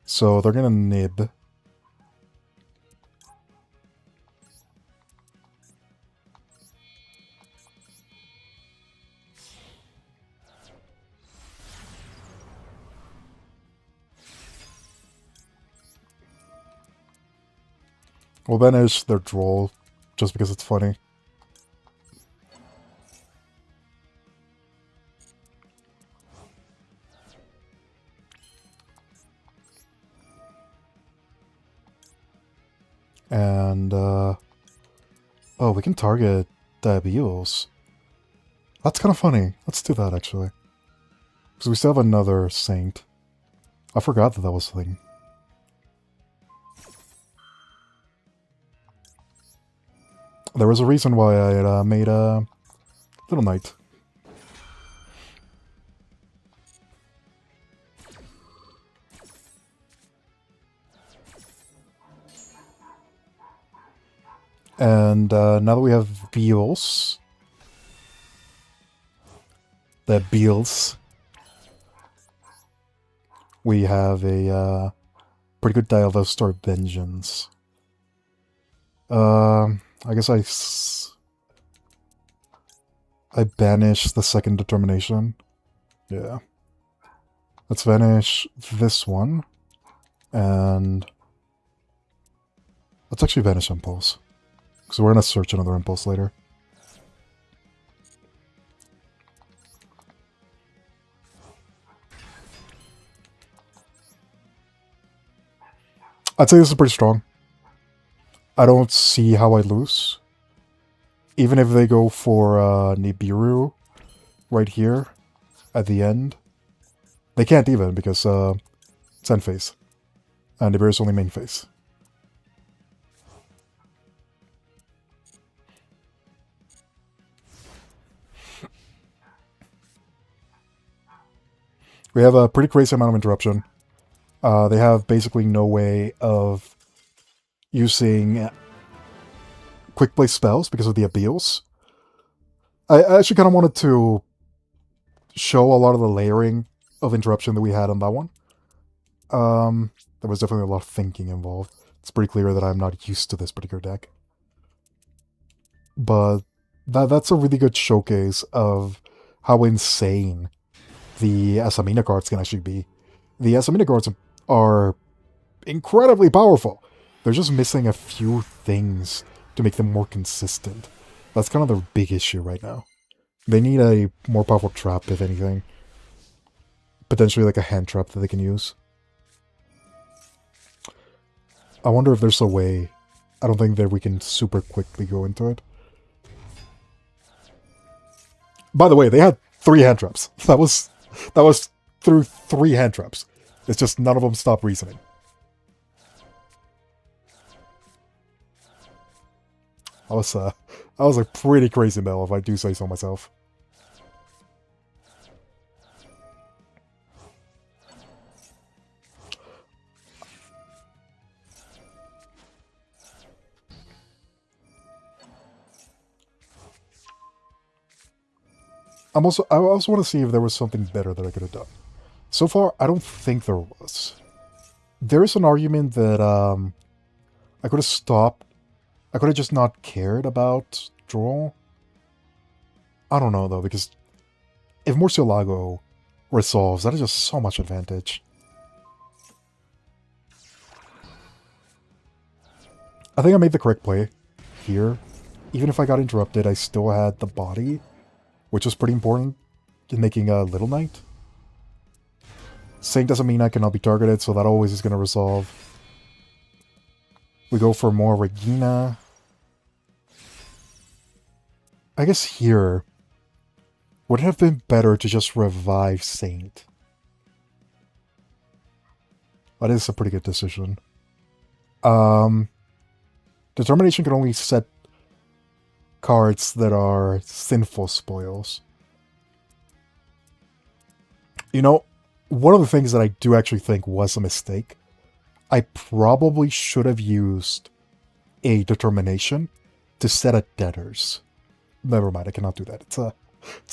So they're going to nib. We'll banish their Droll just because it's funny. And, oh, we can target Diabeos. That's kind of funny. Let's do that, actually. Because we still have another Saint. I forgot that that was a thing. There was a reason why I made a Little Knight. And now that we have Beals, we have a pretty good Dialvestor Vengeance. I guess I banish the second determination. Yeah. Let's banish this one. And let's actually banish Impulse. Because we're going to search another Impulse later. I'd say this is pretty strong. I don't see how I lose. Even if they go for Nibiru right here at the end. They can't even because it's end phase. And Nibiru's only main phase. We have a pretty crazy amount of interruption. They have basically no way of using quick play spells because of the Abeals. I actually kind of wanted to show a lot of the layering of interruption that we had on that one. There was definitely a lot of thinking involved. It's pretty clear that I'm not used to this particular deck. But that's a really good showcase of how insane the Asamina cards can actually be. The Asamina cards are incredibly powerful. They're just missing a few things to make them more consistent. That's kind of the big issue right now. They need a more powerful trap, if anything. Potentially like a hand trap that they can use. I wonder if there's a way. I don't think that we can super quickly go into it. By the way, they had 3 hand traps. That was through 3 hand traps. It's just none of them stop reasoning. I was a pretty crazy metal, if I do say so myself. I also want to see if there was something better that I could have done. So far, I don't think there was. There is an argument that I could have stopped. I could have just not cared about draw. I don't know, though, because if Murcielago resolves, that is just so much advantage. I think I made the correct play here. Even if I got interrupted, I still had the body, which was pretty important in making a Little Knight. Saint doesn't mean I cannot be targeted, so that always is going to resolve. We go for more Regina. I guess here, would it have been better to just revive Saint? That is a pretty good decision. Determination can only set cards that are sinful spoils. You know, one of the things that I do actually think was a mistake, I probably should have used a determination to set a debtors. Never mind, I cannot do that. It's not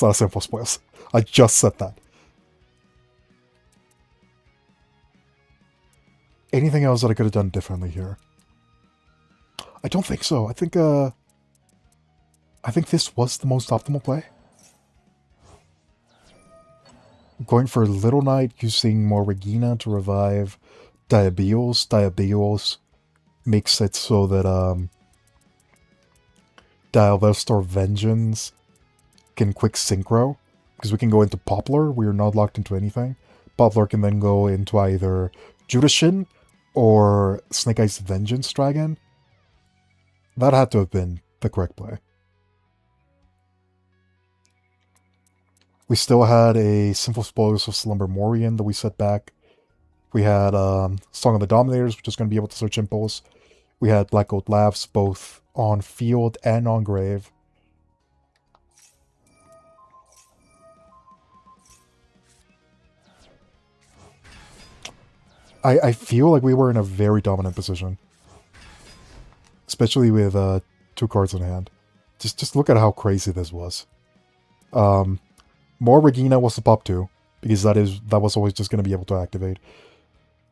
a sinful spoils. I just said that. Anything else that I could have done differently here? I don't think so. I think this was the most optimal play. Going for Little Knight, using more Regina to revive Diabeos. Diabeos makes it so that Dialvestor Vengeance can quick synchro, because we can go into Poplar. We are not locked into anything. Poplar can then go into either Judashin or Snake Eyes Vengeance Dragon. That had to have been the correct play. We still had a Simple Explosive Slumber Morian that we set back. We had Song of the Dominators, which is going to be able to search Impulse. We had Black Gold Labs, both on field and on grave. I feel like we were in a very dominant position. Especially with 2 cards in hand. Just look at how crazy this was. More Regina was the pop 2, because that was always just going to be able to activate.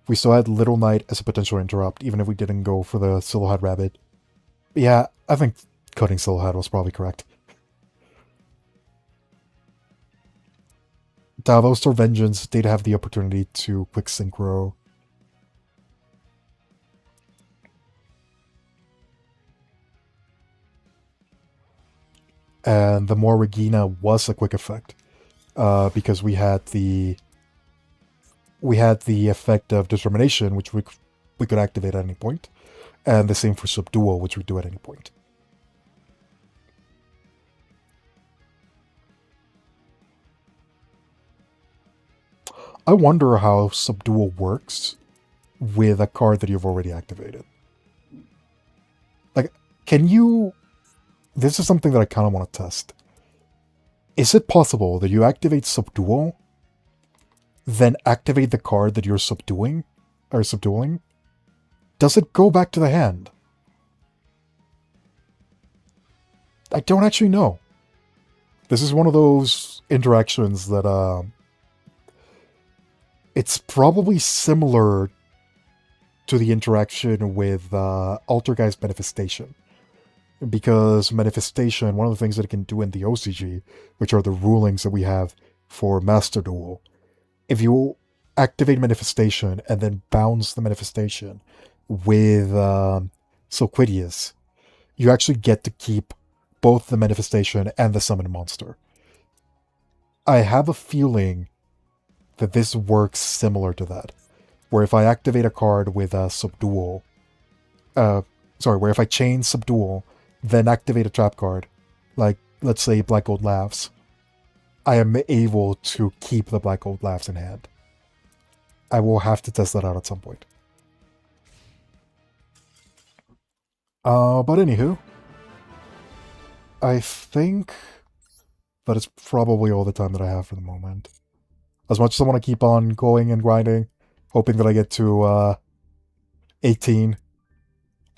We still had Little Knight as a potential interrupt, even if we didn't go for the Silhouette Rabbit. But yeah, I think cutting Silhouette was probably correct. Davos or Vengeance did have the opportunity to quick synchro. And the more Regina was a quick effect, because we had the effect of Determination, which we could activate at any point, and the same for Subdual, which we do at any point. I wonder how Subdual works with a card that you've already activated. Like, can you... This is something that I kind of want to test. Is it possible that you activate Subdual, then activate the card that you're subduing? Does it go back to the hand? I don't actually know. This is one of those interactions that, it's probably similar to the interaction with Altergeist Manifestation. Because Manifestation, one of the things that it can do in the OCG, which are the rulings that we have for Master Duel, if you activate Manifestation and then bounce the Manifestation with Sulquidius, you actually get to keep both the Manifestation and the Summon Monster. I have a feeling that this works similar to that, where if I activate a card with a Subdual, where if I chain Subdual, then activate a trap card, like, let's say, Black Gold Laughs, I am able to keep the Black Gold Laughs in hand. I will have to test that out at some point. But anywho, I think that is probably all the time that I have for the moment. As much as I want to keep on going and grinding, hoping that I get to 18,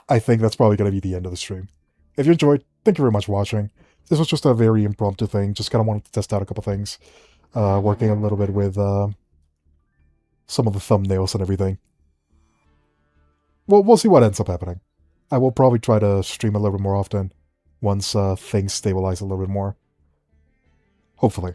I think that's probably going to be the end of the stream. If you enjoyed, thank you very much for watching. This was just a very impromptu thing, just kind of wanted to test out a couple things. Working a little bit with some of the thumbnails and everything. Well, we'll see what ends up happening. I will probably try to stream a little bit more often once things stabilize a little bit more. Hopefully.